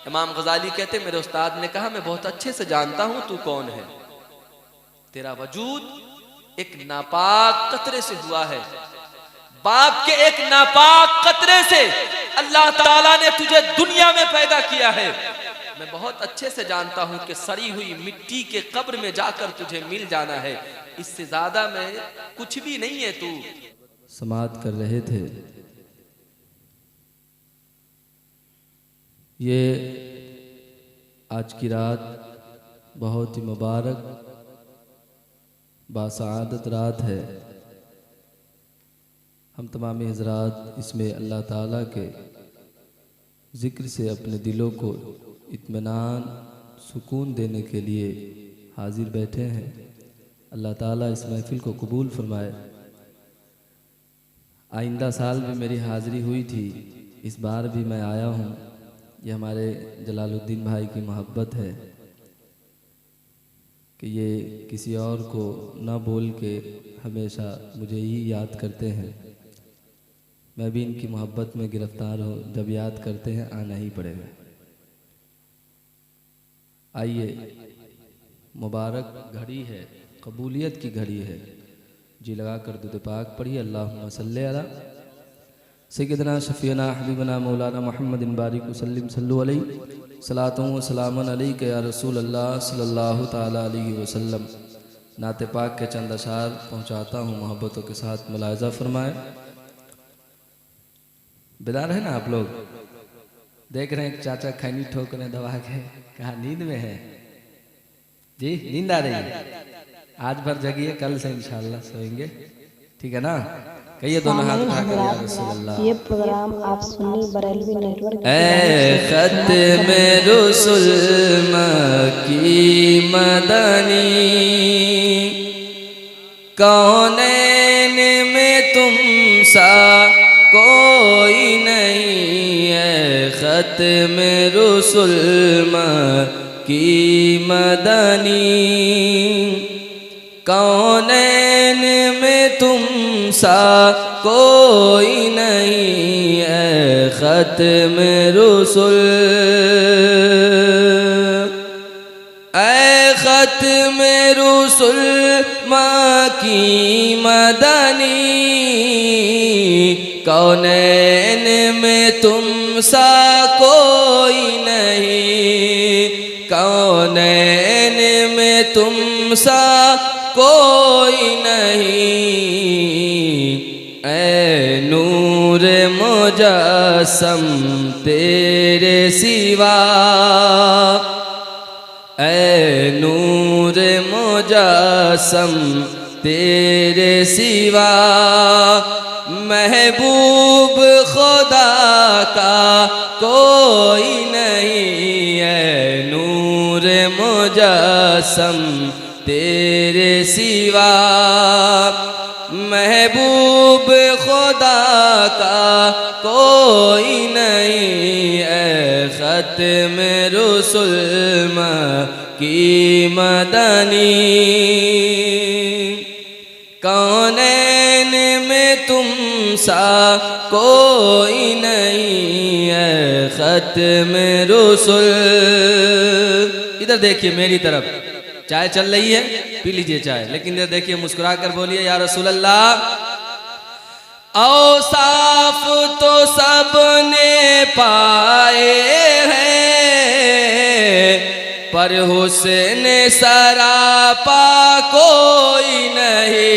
इमाम गजाली कहते मेरे उस्ताद ने कहा मैं बहुत अच्छे से जानता हूं तू कौन है। तेरा वजूद एक नापाक कतरे से हुआ है। बाप के एक नापाक कतरे से अल्लाह ताला ने तुझे दुनिया में पैदा किया है। मैं बहुत अच्छे से जानता हूं कि सड़ी हुई मिट्टी के कब्र में जाकर तुझे मिल जाना है। इससे ज्यादा मैं कुछ भी नहीं है तू। समाअत कर रहे थे। ये आज की रात बहुत ही मुबारक बासआदत रात है। हम तमाम हज़रात इसमें अल्लाह ताला के ज़िक्र से अपने दिलों को इत्मीनान सुकून देने के लिए हाजिर बैठे हैं। अल्लाह ताला इस महफ़िल को कबूल फरमाए। आइंदा साल भी मेरी हाज़िरी हुई थी, इस बार भी मैं आया हूँ। ये हमारे जलालुद्दीन भाई की मोहब्बत है कि ये किसी और को न बोल के हमेशा मुझे ही याद करते हैं। मैं भी इनकी मोहब्बत में गिरफ़्तार हूँ। जब याद करते हैं आना ही पड़ेगा। आइए, मुबारक घड़ी है, कबूलियत की घड़ी है। जी लगा कर दुरूद पाक पढ़िए। अल्लाहुम्मा सल्ली अला सय्यदना शफ़ीना हबीबना मौलाना मुहम्मदिन बारिक वसल्लिम सल्लु अलैहि सलातुन व सलामुन अलैका या रसूल अल्लाह सल्लल्लाहु ताला अलैहि वसल्लम। नाते पाक के चंद अशार पहुँचाता हूँ, मोहब्बतों के साथ मुलाहिज़ा फरमाएँ। बेदार है ना आप लोग? देख रहे हैं चाचा खैनी ठोक रहे दबा के, कहा नींद में है जी? नींद आ रही है? आज भर जगिए, कल से इंशाअल्लाह सोएंगे, ठीक है ना? कहिए दोनों हाथ उठा कर या रसूल अल्लाह। ये प्रोग्राम आप सुन्नी बरेलवी नेटवर्क खत्म रसूल मक्की मदनी, कौनैन में तुम सा कोई नहीं है। खत्म रसूल मक्की मदनी, कौनैन में तुम सा कोई नहीं है। खत्म रसूल, ऐ खत्म रसूल मक्की मदनी, कौनैन में तुम सा कोई नहीं। कौनैन में तुम सा कोई नहीं। ऐ नूर मुजस्सम तेरे सिवा, ऐ नूर मुजस्सम तेरे सिवा, महबूब खुदा का कोई नहीं है। नूर मुजस्सम तेरे सिवा, महबूब खुदा का कोई नहीं है। खत्म रसूल मक्की मदनी, कौनैन में तुम सा कोई नहीं है। खत्म रसूल। इधर देखिए मेरी तरफ, चाय चल रही है, पी लीजिए चाय, लेकिन इधर देखिए, मुस्कुरा कर बोलिए या रसूल अल्लाह। औसाफ तो सबने पाए हैं, पर हुस्न सरापा कोई नहीं।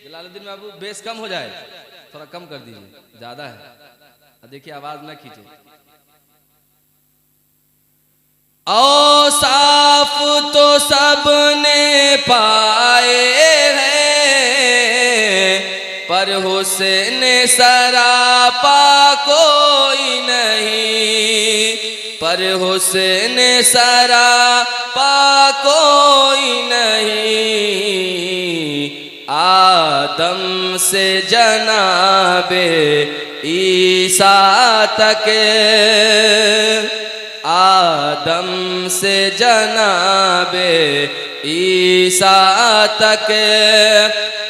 जलालुद्दीन बाबू बेस कम हो जाए, थोड़ा कम कर दीजिए, ज्यादा है। देखिए आवाज ना खींचे। औसाफ तो सबने पाए हैं, पर हुस्न सरापा कोई नहीं। पर हुस्न सरापा कोई नहीं। आदम से जनाबे ईसा तक आदम से जनाबे ईसा तक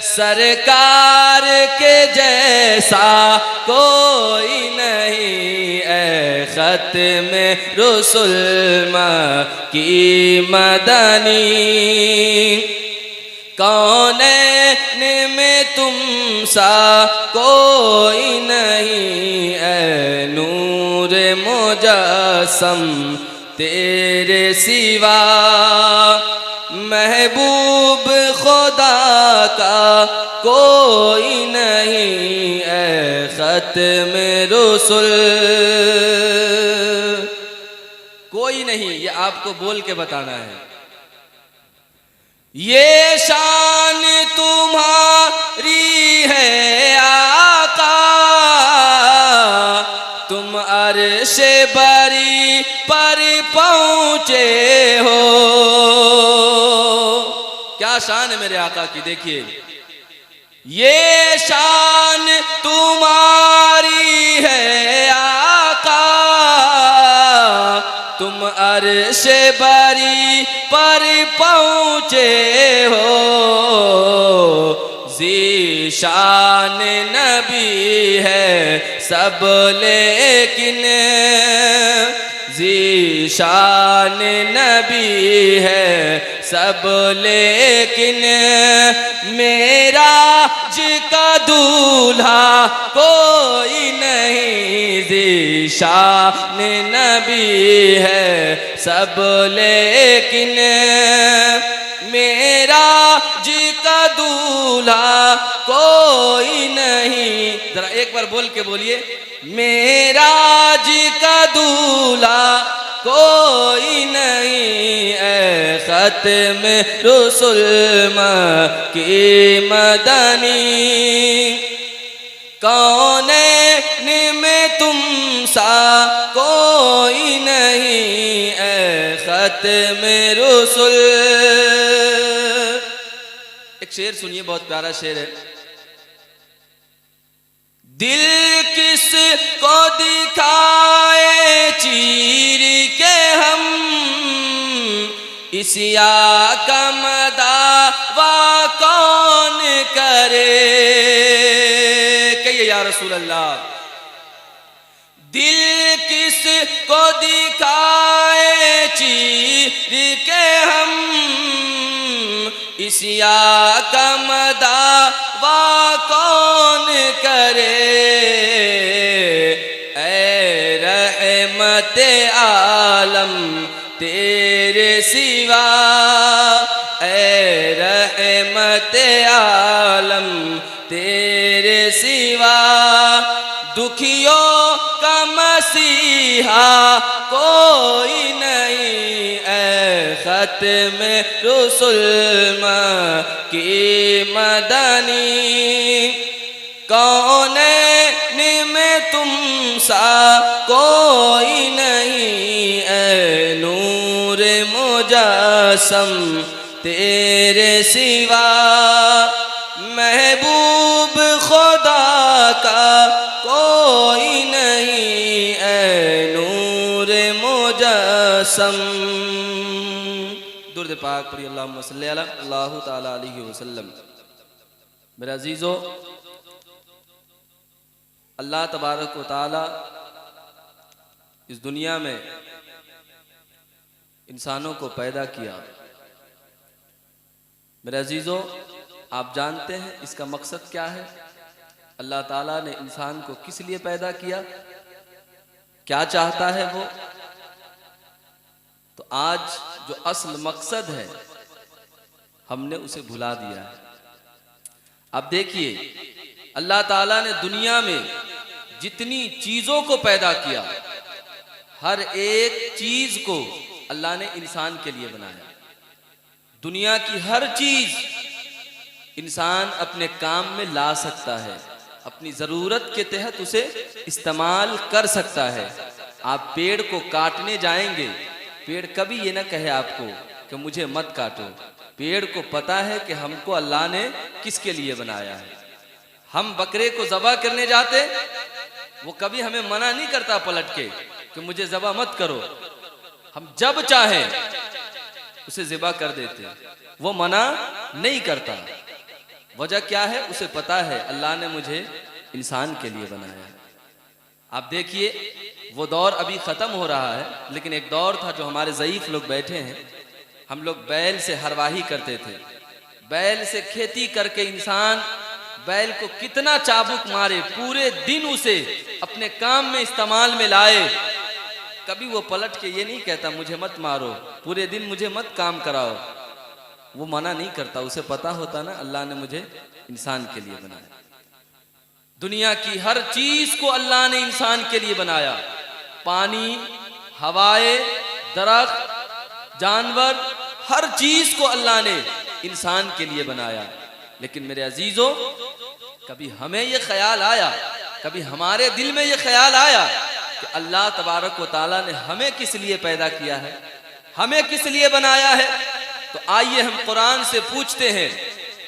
सरकार के जैसा कोई नहीं। ए ख़त्म रुसुल की मदनी कौनैन में तुम सा कोई नहीं। ए नूर मुजस्सम तेरे सिवा महबूब खुदा का कोई नहीं। ए ख़त्म रुसुल कोई नहीं, ये आपको बोल के बताना है। ये शान तुम्हारी है आका, तुम अर्श बरी पर पहुँचे हो। क्या शान है मेरे आका की, देखिए। ये शान तुम्हारी है आका, तुम अर्श बरी पर पहुँचे हो। ज़ीशान नबी है सब लेकिन, ज़ीशान नबी है सब लेकिन, मेराज का दूल्हा कोई नहीं। ज़ीशान नबी है सब लेकिन, मेराज का दूल्हा कोई नहीं। जरा एक बार बोल के बोलिए, मेराज का दूल्हा कोई नहीं। ए ख़त्म रुसुल की मदनी कौनैन में तुम सा कोई नहीं। ए ख़त्म रुसुल। एक शेर सुनिए, बहुत प्यारा शेर है। दिल किस को दिखाए चीर के हम, इस आका दावा कौन करे। कहिए या रसूल अल्लाह। दिल किस को दिखाए चीर के हम, इस आका दावा कौन करे। ऐ रहमत आलम तेरे सिवा, ऐ रहमत आलम तेरे सिवा, दुखियों का मसीहा कोई नहीं। ऐ ख़त्म रुसुल की मदनी कौनैन में तुम सा कोई नहीं। ऐ नूर मुजस्सम तेरे सिवा महबूब खुदा का कोई नहीं। ऐ नूर मुजस्सम। दुरूद पाक पढ़िए, अल्लाहुम्मा सल्ली अला अल्लाहु ताला अलैहि वसल्लम। मेरे अजीज़ों, अल्लाह तबारक व ताला इस दुनिया में इंसानों को पैदा किया। मेरे अजीज़ों, आप जानते हैं इसका मकसद क्या है? अल्लाह ताला ने इंसान को किस लिए पैदा किया, क्या चाहता है वो? तो आज जो असल मकसद है हमने उसे भुला दिया है। अब देखिए, अल्लाह ताला ने दुनिया में जितनी चीजों को पैदा किया, हर एक चीज को अल्लाह ने इंसान के लिए बनाया। दुनिया की हर चीज इंसान अपने काम में ला सकता है, अपनी जरूरत के तहत उसे इस्तेमाल कर सकता है। आप पेड़ को काटने जाएंगे, पेड़ कभी ये ना कहे आपको कि मुझे मत काटो। पेड़ को पता है कि हमको अल्लाह ने किसके लिए बनाया है। हम बकरे को ज़बह करने जाते, वो कभी हमें मना नहीं करता पलट के कि मुझे ज़बह मत करो। हम जब चाहे उसे ज़िबा कर देते, वो मना नहीं करता। वजह क्या है उसे पता है, अल्लाह ने मुझे इंसान के लिए बनाया। आप देखिए वो दौर अभी ख़त्म हो रहा है, लेकिन एक दौर था जो हमारे ज़ईफ़ लोग बैठे हैं, हम लोग बैल से हरवाही करते थे। बैल से खेती करके इंसान बैल को कितना चाबुक मारे, पूरे दिन उसे अपने काम में इस्तेमाल में लाए, कभी वो पलट के ये नहीं कहता मुझे मत मारो, पूरे दिन मुझे मत काम कराओ। वो मना नहीं करता, उसे पता होता ना अल्लाह ने मुझे इंसान के लिए बनाया। दुनिया की हर चीज को अल्लाह ने इंसान के लिए बनाया। पानी, हवाएं, दरख्त, जानवर, हर चीज को अल्लाह ने इंसान के लिए बनाया। लेकिन मेरे अजीजों, कभी हमें ये ख्याल आया, कभी हमारे दिल में ये ख्याल आया कि अल्लाह तबारक व तआला ने हमें किस लिए पैदा किया है, हमें किस लिए बनाया है? तो आइए हम कुरान से पूछते हैं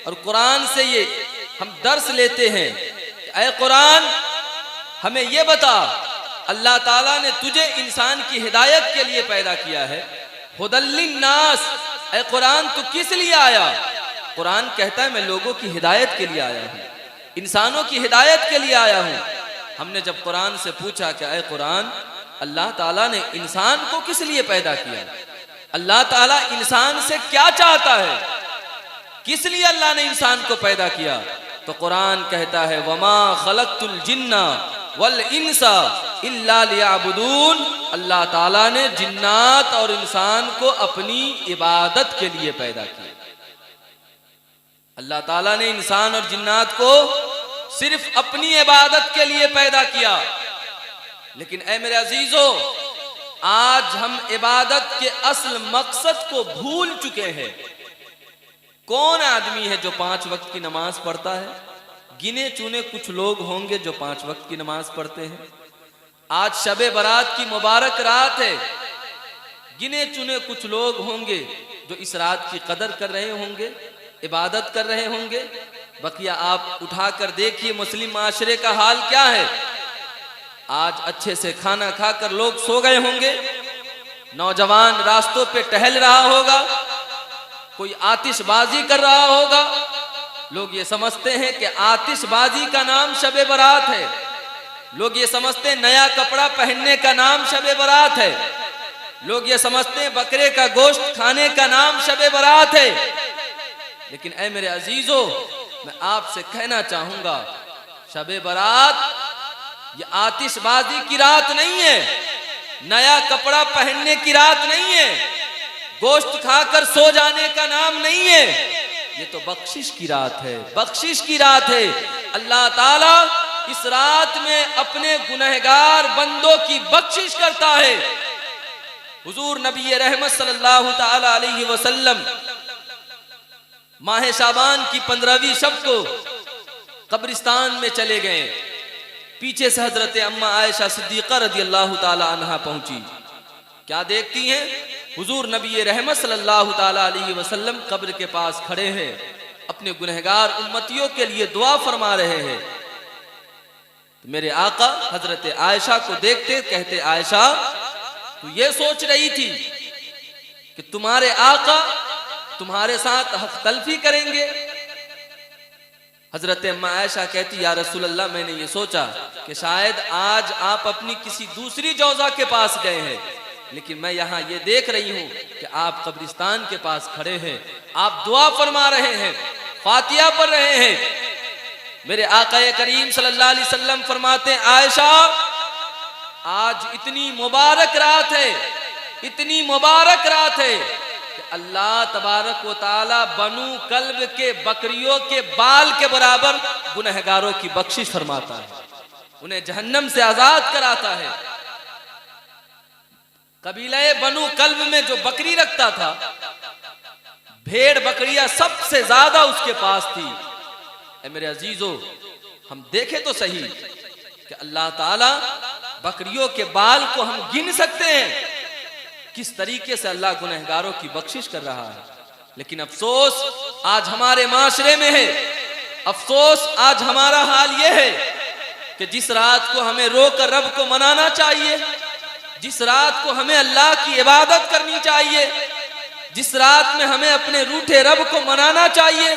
और कुरान से ये हम दर्स लेते हैं कि ऐ कुरान, हमें ये बता, अल्लाह ताला ने तुझे इंसान की हिदायत के लिए पैदा किया है, हुदल्लिन्नास, ऐ कुरान तू किस लिए आया? कुरान कहता है मैं लोगों की हिदायत के लिए आया हूँ, इंसानों की हिदायत के लिए आया हूँ। हमने जब कुरान से पूछा कि ऐ कुरान, अल्लाह ताला ने इंसान को किस लिए पैदा किया, अल्लाह ताला इंसान से क्या चाहता है, किस लिए अल्लाह ने इंसान को पैदा किया? तो कुरान कहता है वमा खलक़तुल जिन्ना वल इंसा इल्ला लियअबुदून, अल्लाह ताला ने जिन्नात और इंसान को अपनी इबादत के लिए पैदा किया। अल्लाह ताला ने इंसान और जिन्नात को सिर्फ अपनी इबादत के लिए पैदा किया। लेकिन ऐ मेरे अजीजों, आज हम इबादत के असल मकसद को भूल चुके हैं। कौन आदमी है जो 5 वक्त की नमाज पढ़ता है? गिने चुने कुछ लोग होंगे जो 5 वक्त की नमाज पढ़ते हैं। आज शबे बारात की मुबारक रात है, गिने चुने कुछ लोग होंगे जो इस रात की कदर कर रहे होंगे, इबादत कर रहे होंगे। बकिया आप उठाकर देखिए मुस्लिम माशरे का हाल क्या है। आज अच्छे से खाना खाकर लोग सो गए होंगे, नौजवान रास्तों पे टहल रहा होगा, कोई आतिशबाजी कर रहा होगा। लोग ये समझते हैं कि आतिशबाजी का नाम शबे बारात है, लोग ये समझते हैं नया कपड़ा पहनने का नाम शबे बारात है, लोग ये समझते हैं बकरे का गोश्त खाने का नाम शबे बारात है। लेकिन ऐ मेरे अजीजों, मैं आपसे कहना चाहूंगा, शबे बारात ये आतिशबाजी की रात नहीं है, नया कपड़ा पहनने की रात नहीं है, गोश्त खाकर सो जाने का नाम नहीं है। ये तो बख्शिश की रात है, बख्शिश की रात है। अल्लाह ताला इस रात में अपने गुनहगार बंदों की बख्शिश करता है। हुजूर नबी रहमत सल्लल्लाहु ताला अलैहि वसल्लम माह शाबान की 15वीं शब को कब्रिस्तान में चले गए। पीछे से हजरत अम्मा आयशा सिद्दीक़ा रदियल्लाहु ताला अन्हा पहुंची। क्या देखती हैं? हुजूर नबी रहमत सल्लल्लाहु ताला अलैहि वसल्लम कब्र के पास खड़े हैं, अपने गुनहगार उम्मतियों के लिए दुआ फरमा रहे हैं। तो मेरे आका हजरत आयशा को देखते कहते, आयशा तू ये सोच रही थी कि तुम्हारे आका तुम्हारे साथ हक तलफी करेंगे? हजरत अम्मा आयशा कहती, या रसूल अल्लाह, मैंने ये सोचा कि शायद आज आप अपनी किसी दूसरी जौजा के पास गए हैं, लेकिन मैं यहाँ ये देख रही हूँ कि आप कब्रिस्तान के पास खड़े हैं, आप दुआ फरमा रहे हैं, फातिहा पढ़ रहे हैं। मेरे आका करीम सल्लल्लाहु अलैहि वसल्लम फरमाते हैं, आयशा आज इतनी मुबारक रात है, इतनी मुबारक रात है कि अल्लाह तबारक व ताला बनु कल्ब के बकरियों के बाल के बराबर गुनहगारों की बख्शिश फरमाता है, उन्हें जहन्नम से आजाद कराता है। कबीले बनु कल्ब में जो बकरी रखता था, भेड़ बकरियां सबसे ज्यादा उसके पास थी। ऐ मेरे अजीजों, हम देखें तो सही कि अल्लाह ताला बकरियों के बाल को हम गिन सकते हैं, किस तरीके से अल्लाह गुनहगारों की बख्शिश कर रहा है। लेकिन अफसोस आज हमारे माशरे में है, अफसोस आज हमारा हाल यह है कि जिस रात को हमें रोकर रब को मनाना चाहिए, जिस रात को हमें अल्लाह की इबादत करनी चाहिए, जिस रात में हमें अपने रूठे रब को मनाना चाहिए,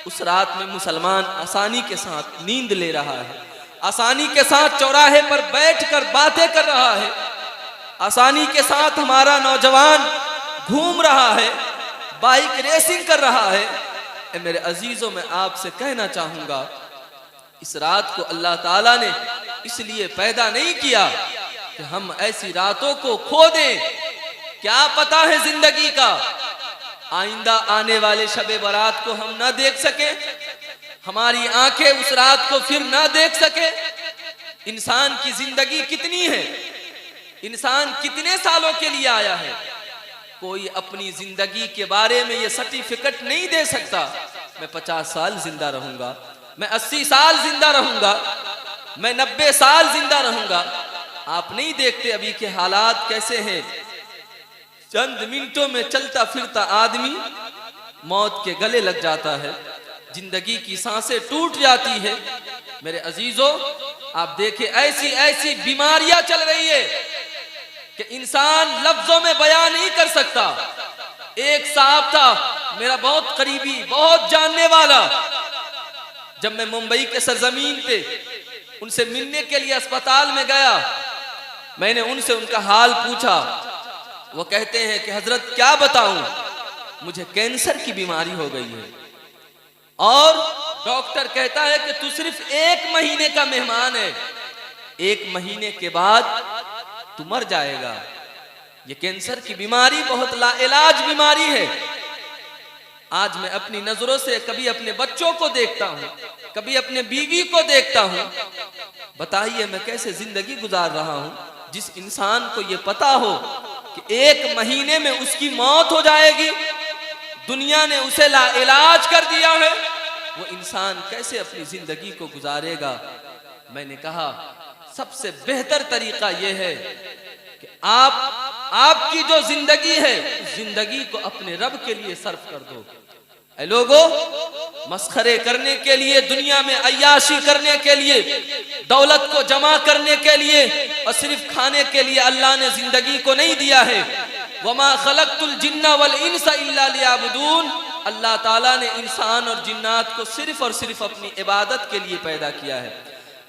उस रात में मुसलमान आसानी के साथ नींद ले रहा है, आसानी के साथ चौराहे पर बैठकर बातें कर रहा है, आसानी के साथ हमारा नौजवान घूम रहा है, बाइक रेसिंग कर रहा है। ए मेरे अजीजों, मैं आपसे कहना चाहूंगा, इस रात को अल्लाह ताला ने इसलिए पैदा नहीं किया कि हम ऐसी रातों को खो दें। क्या पता है जिंदगी का आइंदा आने वाले शबे बारात को हम ना देख सके, हमारी आंखें उस रात को फिर ना देख सके। इंसान की जिंदगी कितनी है, इंसान कितने सालों के लिए आया है, कोई अपनी जिंदगी के बारे में ये सर्टिफिकेट नहीं दे सकता। मैं 50 साल जिंदा रहूंगा, मैं 80 साल जिंदा रहूंगा, मैं 90 साल जिंदा रहूंगा। आप नहीं देखते अभी के हालात कैसे हैं, चंद मिनटों में चलता फिरता आदमी मौत के गले लग जाता है, जिंदगी की सांसें टूट जाती है। मेरे अजीजों, आप देखें ऐसी ऐसी बीमारियां चल रही है कि इंसान लफ्जों में बयान नहीं कर सकता। एक साहब था मेरा बहुत करीबी, बहुत जानने वाला, जब मैं मुंबई के सरजमीन पे उनसे मिलने के लिए अस्पताल में गया, मैंने उनसे उनका हाल पूछा। वो कहते हैं कि हजरत क्या बताऊं, मुझे कैंसर की बीमारी हो गई है और डॉक्टर कहता है कि तू सिर्फ 1 महीने का मेहमान है, 1 महीने के बाद तू मर जाएगा। ये कैंसर की बीमारी बहुत लाइलाज बीमारी है। आज मैं अपनी नजरों से कभी अपने बच्चों को देखता हूं, कभी अपने बीवी को देखता हूं। बताइए मैं कैसे जिंदगी गुजार रहा हूं। जिस इंसान को ये पता हो कि 1 महीने में उसकी मौत हो जाएगी, दुनिया ने उसे लाइलाज कर दिया है, वो इंसान कैसे अपनी जिंदगी को गुजारेगा। मैंने कहा सबसे बेहतर तरीका यह है कि आपकी जो जिंदगी है, उस जिंदगी को अपने रब के लिए सर्फ कर दो। ऐ लोगों, मस्खरे करने के लिए, दुनिया में अय्याशी करने के लिए, दौलत को जमा करने के लिए और सिर्फ खाने के लिए अल्लाह ने जिंदगी को नहीं दिया है। वमा खलक़तुल जिन्ना वल इंसा इल्ला लियअबुदून। अल्लाह ताला ने इंसान और जिन्नात को सिर्फ और सिर्फ अपनी इबादत के लिए पैदा किया है।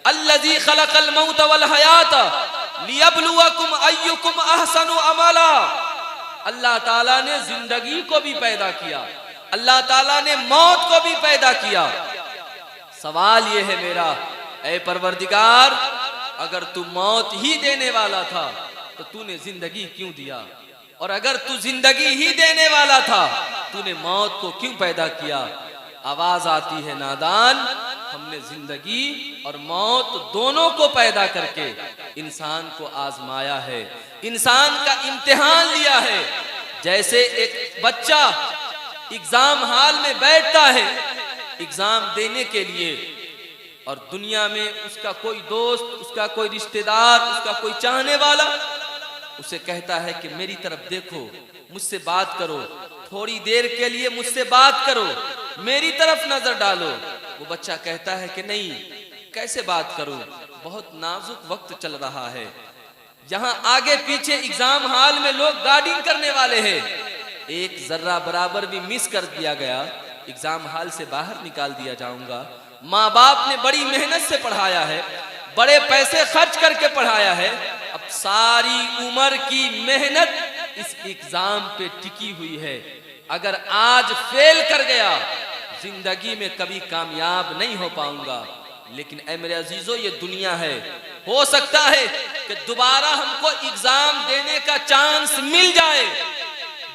अल्लज़ी खलक़ल मौत वल हयात लियब्लुवकुम अय्युकुम अहसनु अमला। अल्लाह ताला ने जिंदगी को भी पैदा किया, अल्लाह ताला ने मौत को भी पैदा किया। सवाल यह है मेरा, ऐ परवरदिगार, अगर तू मौत ही देने वाला था तो तूने जिंदगी क्यों दिया, और अगर तू जिंदगी ही देने वाला था तूने मौत को क्यों पैदा किया। आवाज आती है नादान, हमने जिंदगी और मौत दोनों को पैदा करके इंसान को आजमाया है, इंसान का इम्तिहान लिया है। जैसे एक बच्चा एग्जाम हॉल में बैठता है एग्जाम देने के लिए, और दुनिया में उसका कोई दोस्त, उसका कोई रिश्तेदार, उसका कोई चाहने वाला उसे कहता है कि मेरी तरफ देखो, मुझसे बात करो, थोड़ी देर के लिए मुझसे बात करो, मेरी तरफ नजर डालो। वो बच्चा कहता है कि नहीं, कैसे बात करूं, बहुत नाजुक वक्त चल रहा है, जहां आगे पीछे एग्जाम हॉल में लोग गार्डिंग करने वाले हैं, एक जर्रा बराबर भी मिस कर दिया गया एग्जाम हॉल से बाहर निकाल दिया जाऊंगा। माँ बाप ने बड़ी मेहनत से पढ़ाया है, बड़े पैसे खर्च करके पढ़ाया है, अब सारी उम्र की मेहनत इस एग्जाम पे टिकी हुई है। अगर आज फेल कर गया जिंदगी में कभी कामयाब नहीं हो पाऊंगा। लेकिन ऐ मेरे अजीजों, ये दुनिया है, हो सकता है कि दोबारा हमको एग्जाम देने का चांस मिल जाए,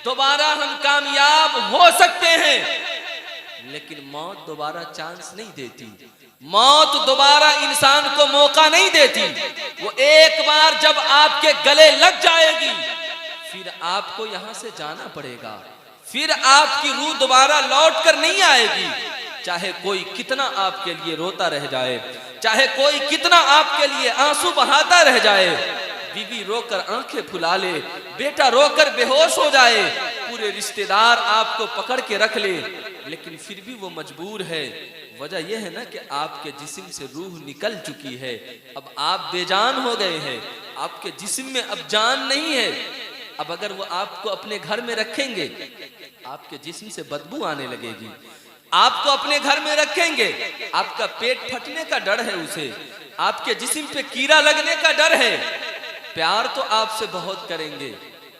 दोबारा हम कामयाब हो सकते हैं, लेकिन मौत दोबारा चांस नहीं देती। मौत दोबारा इंसान को मौका नहीं देती। वो एक बार जब आपके गले लग जाएगी फिर आपको यहां से जाना पड़ेगा, फिर आपकी रूह दोबारा लौट कर नहीं आएगी। चाहे कोई कितना आपके लिए रोता रह जाए, चाहे कोई कितना आपके लिए आंसू बहाता रह जाए, बीवी रोकर आंखें फुला ले, बेटा रोकर बेहोश हो जाए, पूरे रिश्तेदार आपको पकड़ के रख ले, लेकिन फिर भी वो मजबूर है वजह यह है ना कि आपके जिस्म से रूह निकल चुकी है, अब आप बेजान हो गए हैं, आपके जिस्म में अब जान नहीं है। अब अगर वो आपको अपने घर में रखेंगे, आपके जिस्म से बदबू आने लगेगी। आपको अपने घर में रखेंगे, आपका पेट फटने का डर है उसे, आपके जिस्म पे कीड़ा लगने का डर है। प्यार तो आपसे बहुत करेंगे,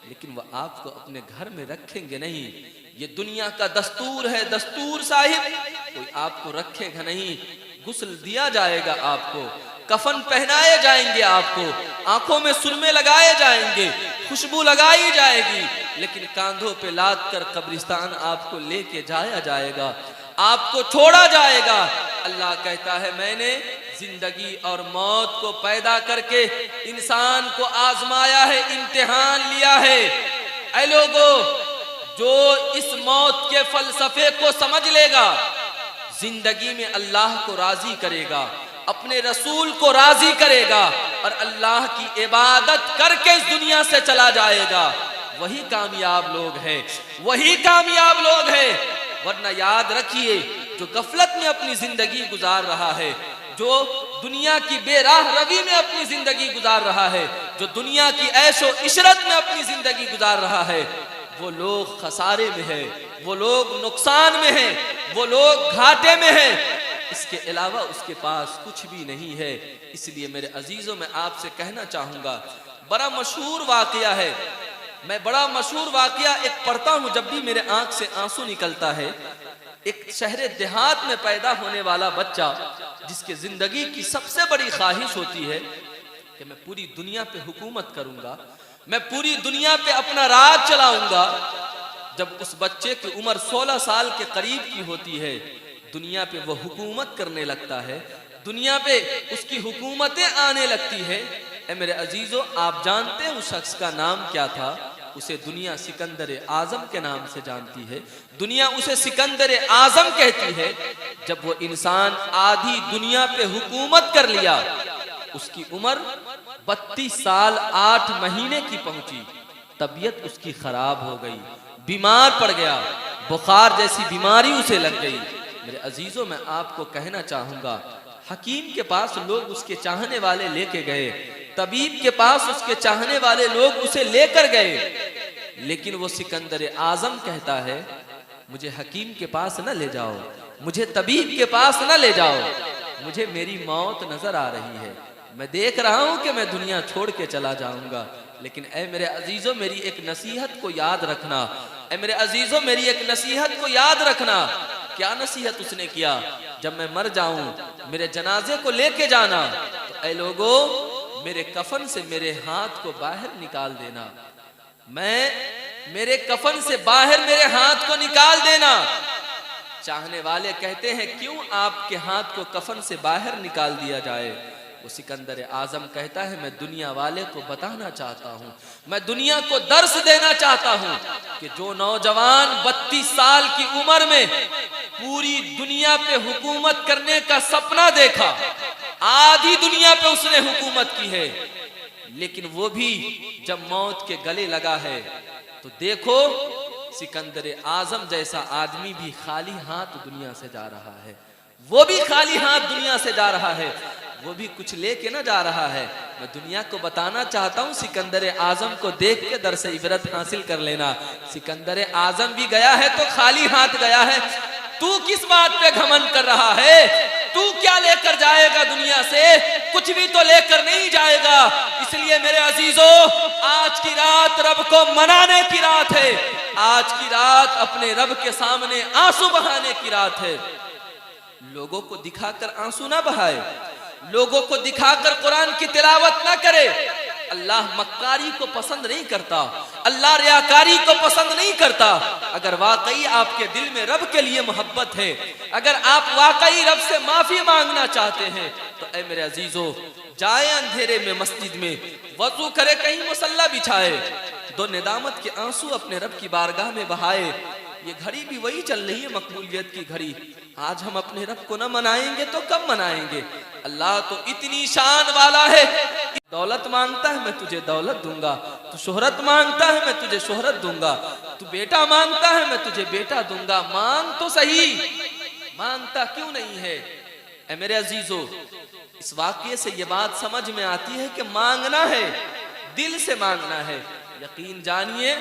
लेकिन वो आपको अपने घर में रखेंगे नहीं। ये दुनिया का दस्तूर है, दस्तूर साहिब, कोई आपको रखेगा नहीं। गुस्ल दिया जाएगा आपको, कफन पहनाए जाएंगे आपको, आंखों में सुरमे लगाए जाएंगे, खुशबू लगाई जाएगी, लेकिन कांधों पे लाद कर कब्रिस्तान आपको लेके जाया जाएगा, आपको छोड़ा जाएगा। अल्लाह कहता है मैंने जिंदगी और मौत को पैदा करके इंसान को आजमाया है, इम्तिहान लिया है। ऐ लोगो, जो इस मौत के फलसफे को समझ लेगा, जिंदगी में अल्लाह को राजी करेगा, अपने रसूल को राजी करेगा और अल्लाह की इबादत करके इस दुनिया से चला जाएगा, वही कामयाब लोग हैं, वही कामयाब लोग हैं। वरना याद रखिए, जो गफलत में अपनी जिंदगी गुजार रहा है, जो दुनिया की बेराह रवी में अपनी जिंदगी गुजार रहा है, जो दुनिया की ऐशो इशरत में अपनी जिंदगी गुजार रहा है, वो लोग खसारे में है, वो लोग नुकसान में है, वो लोग घाटे में है। इसके अलावा उसके पास कुछ भी नहीं है। इसलिए मेरे अजीजों, मैं आपसे कहना चाहूंगा, बड़ा मशहूर वाकया है, मैं बड़ा मशहूर वाकया एक पढ़ता हूं जब भी मेरे आंख से आंसू निकलता है। एक शहर देहात में पैदा होने वाला बच्चा, जिसके जिंदगी की सबसे बड़ी ख्वाहिश होती है कि मैं पूरी दुनिया पे हुकूमत करूंगा, मैं पूरी दुनिया पे अपना राज चलाऊंगा। जब उस बच्चे की उम्र 16 साल के करीब की होती है, दुनिया पे वो हुकूमत करने लगता है, दुनिया पे उसकी हुकूमतें आने लगती है। ए मेरे अजीजों, आप जानते हैं उस शख्स का नाम क्या था? उसे दुनिया सिकंदर आजम के नाम से जानती है, दुनिया उसे सिकंदर आजम कहती है। जब वो इंसान आधी दुनिया पे हुकूमत कर लिया, उसकी उम्र 32 साल 8 महीने की पहुंची, तबीयत उसकी खराब हो गई, बीमार पड़ गया, बुखार जैसी बीमारी उसे लग गई। मेरे अजीजों, मैं आपको कहना चाहूंगा, हकीम के पास लोग उसके चाहने वाले लेके गए, तबीब के पास उसके चाहने वाले लोग उसे लेकर गए, लेकिन वो सिकंदर आजम कहता है, मुझे हकीम के पास न ले जाओ, मुझे तबीब के पास न ले जाओ, मुझे मेरी मौत नजर आ रही है, मैं देख रहा हूं कि मैं दुनिया छोड़ के चला जाऊंगा। लेकिन ऐ मेरे अजीजों, मेरी एक नसीहत को याद रखना, ऐ मेरे अजीजों, मेरी एक नसीहत को याद रखना। क्या नसीहत उसने किया? जब मैं मर जाऊं, मेरे जनाजे को लेके जाना, तो ऐ लोगो, मेरे कफन से मेरे हाथ को बाहर निकाल देना, मेरे कफन से बाहर मेरे हाथ को निकाल देना। चाहने वाले कहते हैं, क्यों आपके हाथ को कफन से बाहर निकाल दिया जाए? वो सिकंदर आजम कहता है, मैं दुनिया वाले को बताना चाहता हूँ, मैं दुनिया को दर्स देना चाहता हूँ कि जो नौजवान 32 साल की उम्र में पूरी दुनिया पे हुकूमत करने का सपना देखा, आधी दुनिया पे उसने हुकूमत की है, लेकिन वो भी जब मौत के गले लगा है, तो देखो सिकंदर आजम जैसा आदमी भी खाली हाथ दुनिया से जा रहा है, वो भी खाली हाथ दुनिया से जा रहा है, वो भी कुछ लेके ना जा रहा है। मैं दुनिया को बताना चाहता हूँ, सिकंदर आजम को देख के दर्स इबरत हासिल कर लेना। सिकंदर आजम भी गया है तो खाली हाथ गया है। तू किस बात पे घमंड कर रहा है? तू क्या लेकर जाएगा दुनिया से? कुछ भी तो लेकर नहीं जाएगा। इसलिए मेरे अजीजों, आज की रात रब को मनाने की रात है, आज की रात अपने रब के सामने आंसू बहाने की रात है। लोगों को दिखाकर आंसू ना बहाए, लोगों को दिखाकर कुरान की तिलावत ना करे। अल्लाह मक्कारी को पसंद नहीं करता, अल्लाह रियाकारी को पसंद नहीं करता। अगर वाकई आपके दिल में रब के लिए मोहब्बत है, अगर आप वाकई रब से माफी मांगना चाहते हैं, तो ऐ मेरे अजीजों, जाए अंधेरे में मस्जिद में, वजू करे, कहीं मुसल्ला बिछाए, दो निदामत के आंसू अपने रब की बारगाह में बहाए। ये घड़ी भी वही चल रही है, मकबूलियत की घड़ी। आज हम अपने रब को न मनाएंगे तो कब मनाएंगे? अल्लाह तो इतनी शान वाला है, दौलत मांगता है मैं तुझे दौलत दूंगा, तू शोहरत मांगता है मैं तुझे शोहरत दूंगा, तू बेटा मांगता है मैं तुझे बेटा दूंगा। मांग तो सही, मांगता क्यों नहीं है? ऐ मेरे अजीजों, इस वाकये से ये बात समझ में आती है कि मांगना है, दिल से मांगना है। यकीन जानिए,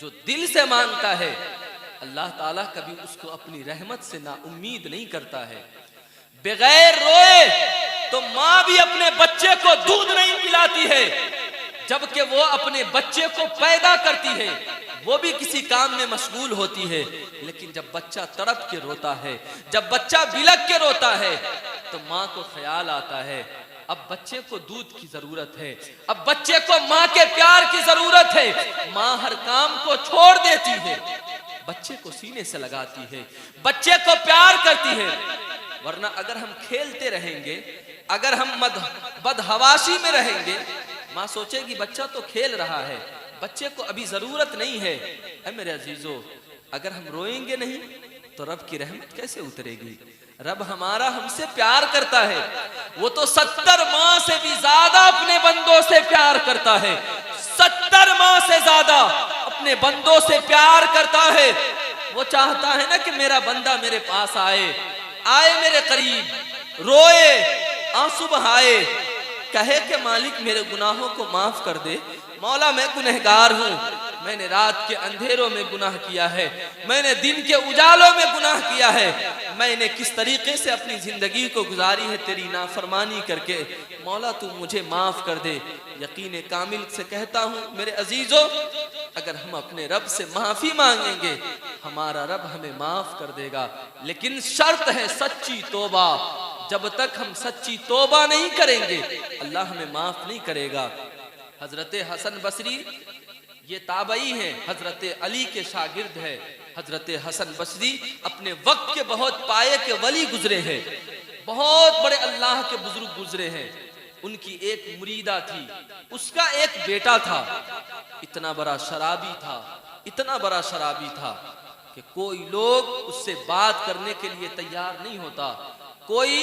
जो दिल से मांगता है अल्लाह ताला कभी उसको अपनी रहमत से ना उम्मीद नहीं करता है। बगैर रोए तो माँ भी अपने बच्चे को दूध नहीं पिलाती है, जबकि वो अपने बच्चे को पैदा करती है, वो भी किसी काम में मशगूल होती है। लेकिन जब बच्चा तड़प के रोता है, जब बच्चा बिलक के रोता है, तो माँ को ख्याल आता है अब बच्चे को दूध की जरूरत है, अब बच्चे को माँ के प्यार की जरूरत है। माँ हर काम को छोड़ देती है, बच्चे को सीने से लगाती है, बच्चे को प्यार करती है। वरना अगर हम खेलते रहेंगे, अगर हम बदहवासी में रहेंगे, माँ सोचेगी बच्चा तो खेल रहा है, बच्चे को अभी जरूरत नहीं है। ऐ मेरे अजीजों, अगर हम रोएंगे नहीं तो रब की रहमत कैसे उतरेगी? रब हमारा हमसे प्यार करता है, वो तो 70 माह से भी ज्यादा अपने बंदों से प्यार करता है, 70 माह से ज्यादा अपने बंदों से प्यार करता है। वो चाहता है ना कि मेरा बंदा मेरे पास आए, आए मेरे करीब, रोए, आंसू बहाए, कहे कि मालिक मेरे गुनाहों को माफ कर दे। मौला मैं गुनहगार हूँ, मैंने रात के अंधेरों में गुनाह किया है, मैंने दिन के उजालों में गुनाह किया है, मैंने किस तरीके से अपनी जिंदगी को गुजारी है तेरी नाफरमानी करके। मौला तू मुझे माफ कर दे। यकीन कामिल से कहता हूँ मेरे अजीजों, अगर हम अपने रब से माफी मांगेंगे हमारा रब हमें माफ कर देगा। लेकिन शर्त है सच्ची तौबा। जब तक हम सच्ची तौबा नहीं करेंगे अल्लाह हमें माफ नहीं करेगा। हजरत हसन बसरी ये ताबई हैं, हजरत अली के शागिर्द है। हजरत हसन बसरी अपने वक्त के बहुत पाए के वली गुजरे हैं, बहुत बड़े अल्लाह के बुजुर्ग गुजरे हैं। उनकी एक मुरीदा थी, उसका एक बेटा था, इतना बड़ा शराबी था, इतना बड़ा शराबी था कि कोई लोग उससे बात करने के लिए तैयार नहीं होता। कोई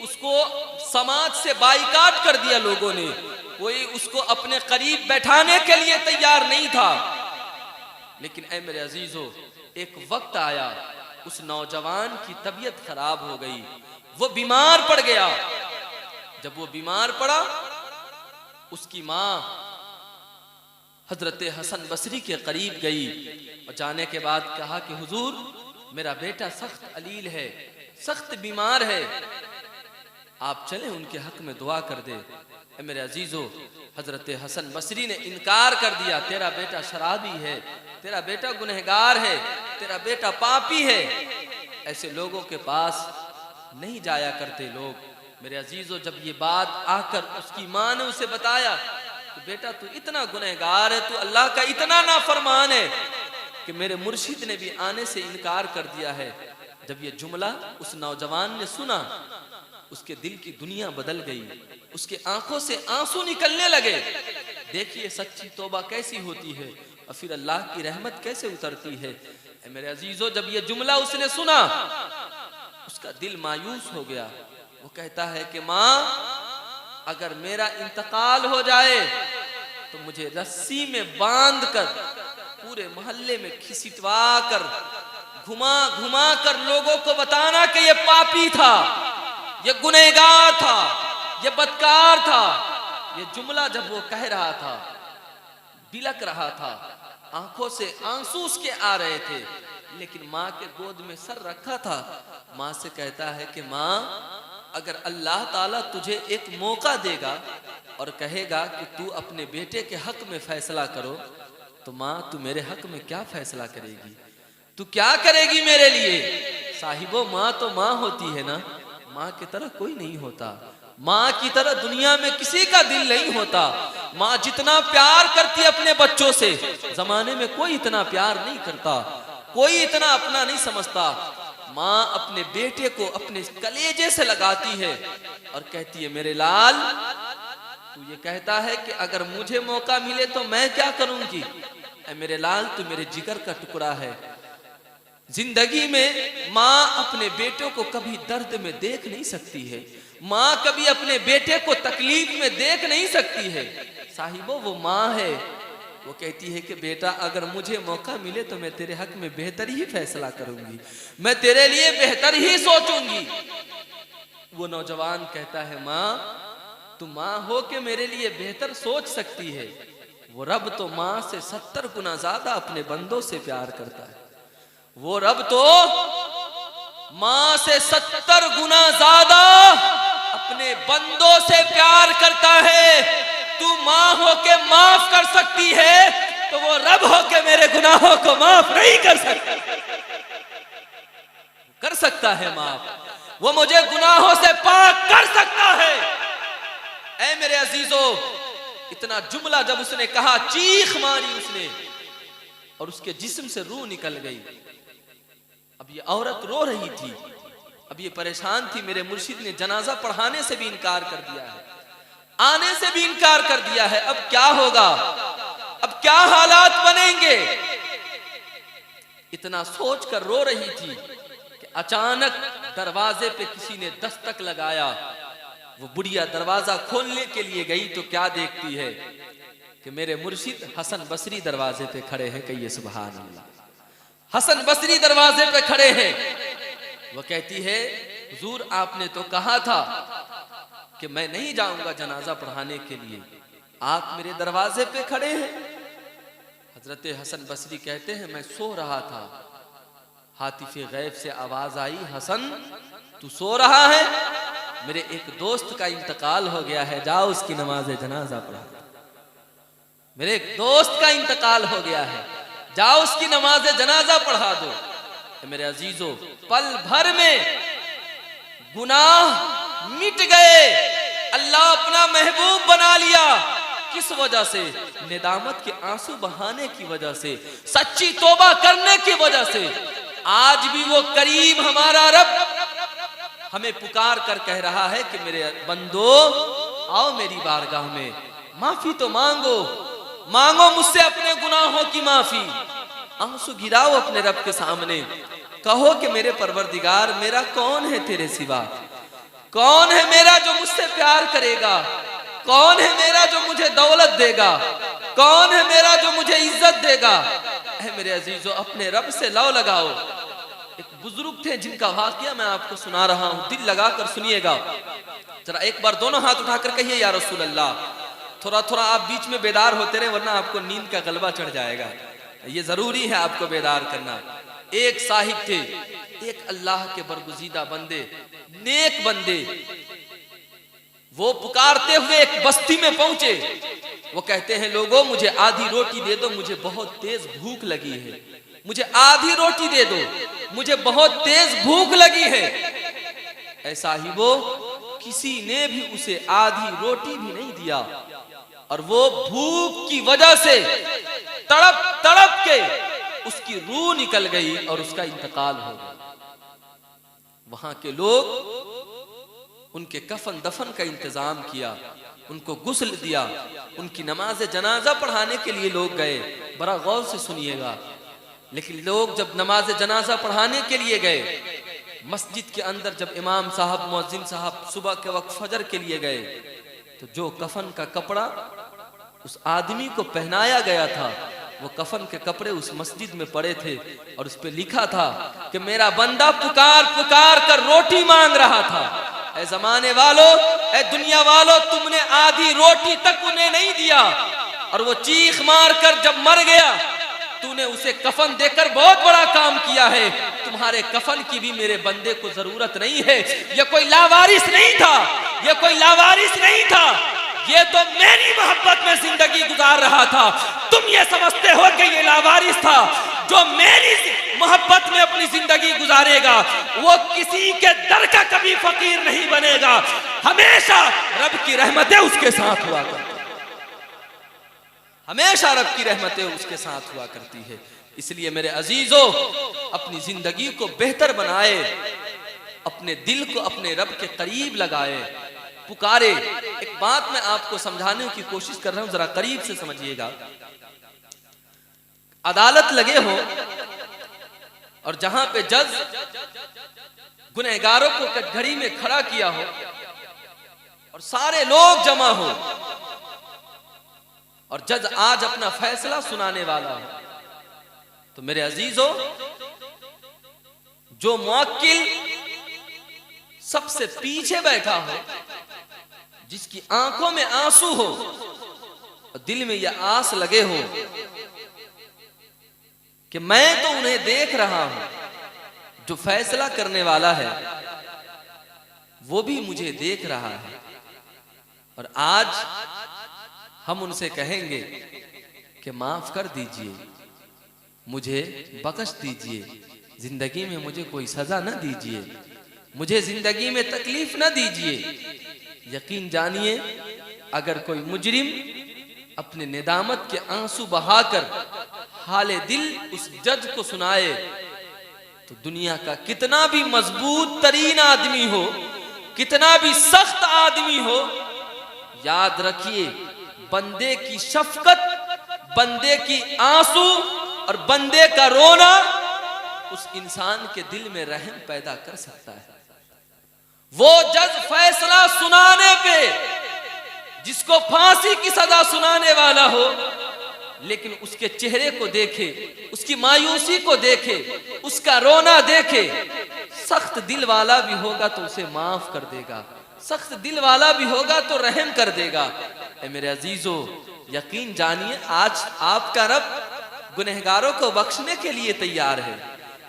उसको समाज से बाइकाट कर दिया लोगों ने, कोई उसको अपने करीब बैठाने के लिए तैयार नहीं था। लेकिन ऐ मेरे अजीजों, एक वक्त आया उस नौजवान की तबीयत खराब हो गई, वो बीमार पड़ गया। जब वो बीमार पड़ा, उसकी माँ हजरत हसन बसरी के करीब गई और जाने के बाद कहा कि हुजूर मेरा बेटा सख्त अलील है, सख्त बीमार है, आप चले उनके हक में दुआ कर दे। मेरे अजीजों, हजरत हसन बसरी ने इनकार कर दिया, तेरा बेटा शराबी है, तेरा बेटा गुनहगार है, तेरा बेटा पापी है। ऐसे लोगों के पास नहीं जाया करते लोग। मेरे अजीजों, जब ये बात आकर उसकी माँ ने उसे बताया कि बेटा तू इतना गुनहगार है, तू अल्लाह का इतना नाफरमान है कि मेरे मुर्शिद ने भी आने से इनकार कर दिया है। जब ये जुमला उस नौजवान ने सुना, उसके दिल की दुनिया बदल गई, उसके आंखों से आंसू निकलने लगे। देखिए सच्ची तौबा कैसी होती है और फिर अल्लाह की रहमत कैसे उतरती है। मेरे अजीजों, जब ये जुमला उसने सुना, उसका दिल मायूस हो गया। वो कहता है कि माँ, अगर मेरा इंतकाल हो जाए तो मुझे रस्सी में बांध कर पूरे मोहल्ले में खिसिटवा कर, घुमा घुमा कर लोगों को बताना कि ये पापी था, ये गुनहगार था, ये बदकार था। ये जुमला जब वो कह रहा था, बिलक रहा था, आंखों से आंसू उसके आ रहे थे, लेकिन माँ के गोद में सर रखा था। माँ से कहता है कि माँ, अगर अल्लाह ताला तुझे एक मौका देगा और कहेगा कि तू अपने बेटे के हक में फैसला करो, तो माँ तू मेरे हक में क्या फैसला करेगी? तू क्या करेगी मेरे लिए? साहिबो, माँ तो माँ होती है ना, माँ की तरह कोई नहीं होता। माँ की तरह दुनिया में किसी का दिल नहीं होता। माँ जितना प्यार करती है अपने बच्चों से, जमाने में कोई इतना प्यार नहीं करता, कोई इतना अपना नहीं समझता। माँ अपने बेटे को अपने कलेजे से लगाती है और कहती है, मेरे लाल, तू ये कहता है कि अगर मुझे मौका मिले तो मैं क्या करूंगी? मेरे लाल, तू मेरे जिगर का टुकड़ा है। जिंदगी में माँ अपने बेटों को कभी दर्द में देख नहीं सकती है, माँ कभी अपने बेटे को तकलीफ में देख नहीं सकती है। साहिबो, वो माँ है वो कहती है कि बेटा अगर मुझे मौका मिले तो मैं तेरे हक में बेहतर ही फैसला करूंगी, मैं तेरे लिए बेहतर ही सोचूंगी। वो नौजवान कहता है माँ तू माँ हो के मेरे लिए बेहतर सोच सकती है, वो रब तो माँ से 70 गुना ज्यादा अपने बंदों से प्यार करता है, वो रब तो माँ से 70 गुना ज्यादा अपने बंदों से प्यार करता है। तू माँ हो के माफ कर सकती है तो वो रब हो के मेरे गुनाहों को माफ नहीं कर सकता, कर सकता है माफ, वो मुझे गुनाहों से पाक कर सकता है। ऐ मेरे अजीजों, इतना जुमला जब उसने कहा चीख मारी उसने और उसके जिस्म से रूह निकल गई। अब ये औरत रो रही थी, अब ये परेशान थी। मेरे मुर्शिद ने जनाजा पढ़ाने से भी इनकार कर दिया है, आने से भी इनकार कर दिया है। अब क्या होगा, अब क्या हालात बनेंगे, इतना सोच कर रो रही थी कि अचानक दरवाजे पे किसी ने दस्तक लगाया। वो बुढ़िया दरवाजा खोलने के लिए गई तो क्या देखती है कि मेरे मुर्शिद हसन बसरी दरवाजे पे खड़े हैं। कहिए सुभान अल्लाह। हसन बसरी दरवाजे पे खड़े हैं। वो कहती है हुजूर आपने तो कहा था कि मैं नहीं जाऊंगा जनाजा पढ़ाने के लिए, आप मेरे दरवाजे पे खड़े हैं। हजरत हसन बसरी कहते हैं मैं सो रहा था, हातिफे गैब से आवाज आई हसन तू सो रहा है, मेरे एक दोस्त का इंतकाल हो गया है, जाओ उसकी नमाज जनाजा पढ़ा। मेरे एक दोस्त का इंतकाल हो गया है, जाओ उसकी नमाज जनाजा पढ़ा दो। मेरे अजीजों, पल भर में गुनाह मिट गए, अल्लाह अपना महबूब बना लिया। किस वजह से? निदामत के आंसू बहाने की वजह से, सच्ची तौबा करने की वजह से। आज भी वो करीम हमारा रब हमें पुकार कर कह रहा है कि मेरे बंदो आओ मेरी बारगाह में, माफी तो मांगो, मांगो मुझसे अपने गुनाहों की माफी, आंसू गिराओ अपने रब के सामने, कहो कि मेरे परवरदिगार मेरा कौन है तेरे सिवा, कौन है मेरा जो मुझसे प्यार करेगा, कौन है मेरा जो मुझे दौलत देगा, कौन है मेरा जो मुझे इज्जत देगा। ऐ मेरे अजीजों, अपने रब से लौ लगाओ। एक बुजुर्ग थे जिनका वाकया मैं आपको सुना रहा हूं, दिल लगाकर सुनिएगा जरा। एक बार दोनों हाथ उठाकर कहिए या रसूल अल्लाह। थोड़ा थोड़ा आप बीच में बेदार होते रहे वरना आपको नींद का गलबा चढ़ जाएगा, ये जरूरी है आपको बेदार करना। एक साहिब थे, एक अल्लाह के बरगुजीदा बंदे, नेक बंदे, वो पुकारते हुए एक बस्ती में पहुंचे। वो कहते हैं लोगों मुझे आधी रोटी दे दो, मुझे बहुत तेज भूख लगी है, मुझे आधी रोटी दे दो, मुझे बहुत तेज भूख लगी है। ऐसा ही वो किसी ने भी उसे आधी रोटी भी नहीं दिया और वो भूख की वजह से तड़प तड़प के उसकी रूह निकल गई और उसका इंतकाल हो गया। वहां के लोग उनके कफन दफन का इंतजाम किया, उनको गुस्ल दिया, उनकी नमाज जनाजा पढ़ाने के लिए लोग गए। बड़ा गौर से सुनिएगा। लेकिन लोग जब नमाज जनाजा पढ़ाने के लिए गए, मस्जिद के अंदर जब इमाम साहब मुअज्जिन साहब सुबह के वक्त फजर के लिए गए, तो जो कफन का कपड़ा उस आदमी को पहनाया गया था, वो कफन के कपड़े उस मस्जिद में पड़े थे और उस पे लिखा था कि मेरा बंदा पुकार पुकार कर रोटी मांग रहा था। ऐ जमाने वालों, ऐ दुनिया वालों, तुमने आधी रोटी तक उन्हें नहीं दिया और वो चीख मार कर जब मर गया, तूने उसे कफन देकर बहुत बड़ा काम किया है। तुम्हारे कफन की भी मेरे बंदे को जरूरत नहीं है। ये कोई लावारिस नहीं था, ये कोई लावारिस नहीं था, ये तो मेरी मोहब्बत में जिंदगी गुजार रहा था। तुम ये समझते हो कि ये लावारिस था। जो मेरी मोहब्बत में अपनी जिंदगी गुजारेगा वो किसी के दर का कभी फकीर नहीं बनेगा, हमेशा रब की रहमतें उसके साथ हुआ करती, हमेशा रब की रहमतें उसके साथ हुआ करती है। इसलिए मेरे अजीजों, अपनी जिंदगी को बेहतर बनाए, अपने दिल को अपने रब के करीब लगाए, पुकारे। एक बात मैं आपको समझाने की कोशिश कर रहा हूं, जरा करीब से समझिएगा। अदालत लगे हो और जहां पे जज गुनहगारों को कटघड़ी में खड़ा किया हो और सारे लोग जमा हो, और जज आज अपना फैसला सुनाने वाला हो। तो मेरे अजीजों, जो मुवक्किल सबसे पीछे बैठा हो, जिसकी आंखों में आंसू हो और दिल में यह आस लगे हो कि मैं तो उन्हें देख रहा हूं, जो फैसला करने वाला है वो भी मुझे देख रहा है, और आज हम उनसे कहेंगे कि माफ कर दीजिए, मुझे बख्श दीजिए, जिंदगी में मुझे कोई सजा न दीजिए, मुझे जिंदगी में तकलीफ न दीजिए। यकीन जानिए, अगर कोई मुजरिम अपने नेदामत के आंसू बहाकर हाले दिल उस जज को सुनाए, तो दुनिया का कितना भी मजबूत तरीन आदमी हो, कितना भी सख्त आदमी हो, याद रखिए, बंदे की शफकत, बंदे की आंसू और बंदे का रोना उस इंसान के दिल में रहम पैदा कर सकता है। वो जज फैसला सुनाने पे, जिसको फांसी की सजा सुनाने वाला हो, लेकिन उसके चेहरे को देखे, उसकी मायूसी को देखे, उसका रोना देखे, सख्त दिल वाला भी होगा तो उसे माफ कर देगा, सख्त दिल वाला भी होगा तो रहम कर देगा। ए मेरे अजीजों, यकीन जानिए, आज आपका रब गुनहगारों को बख्शने के लिए तैयार है।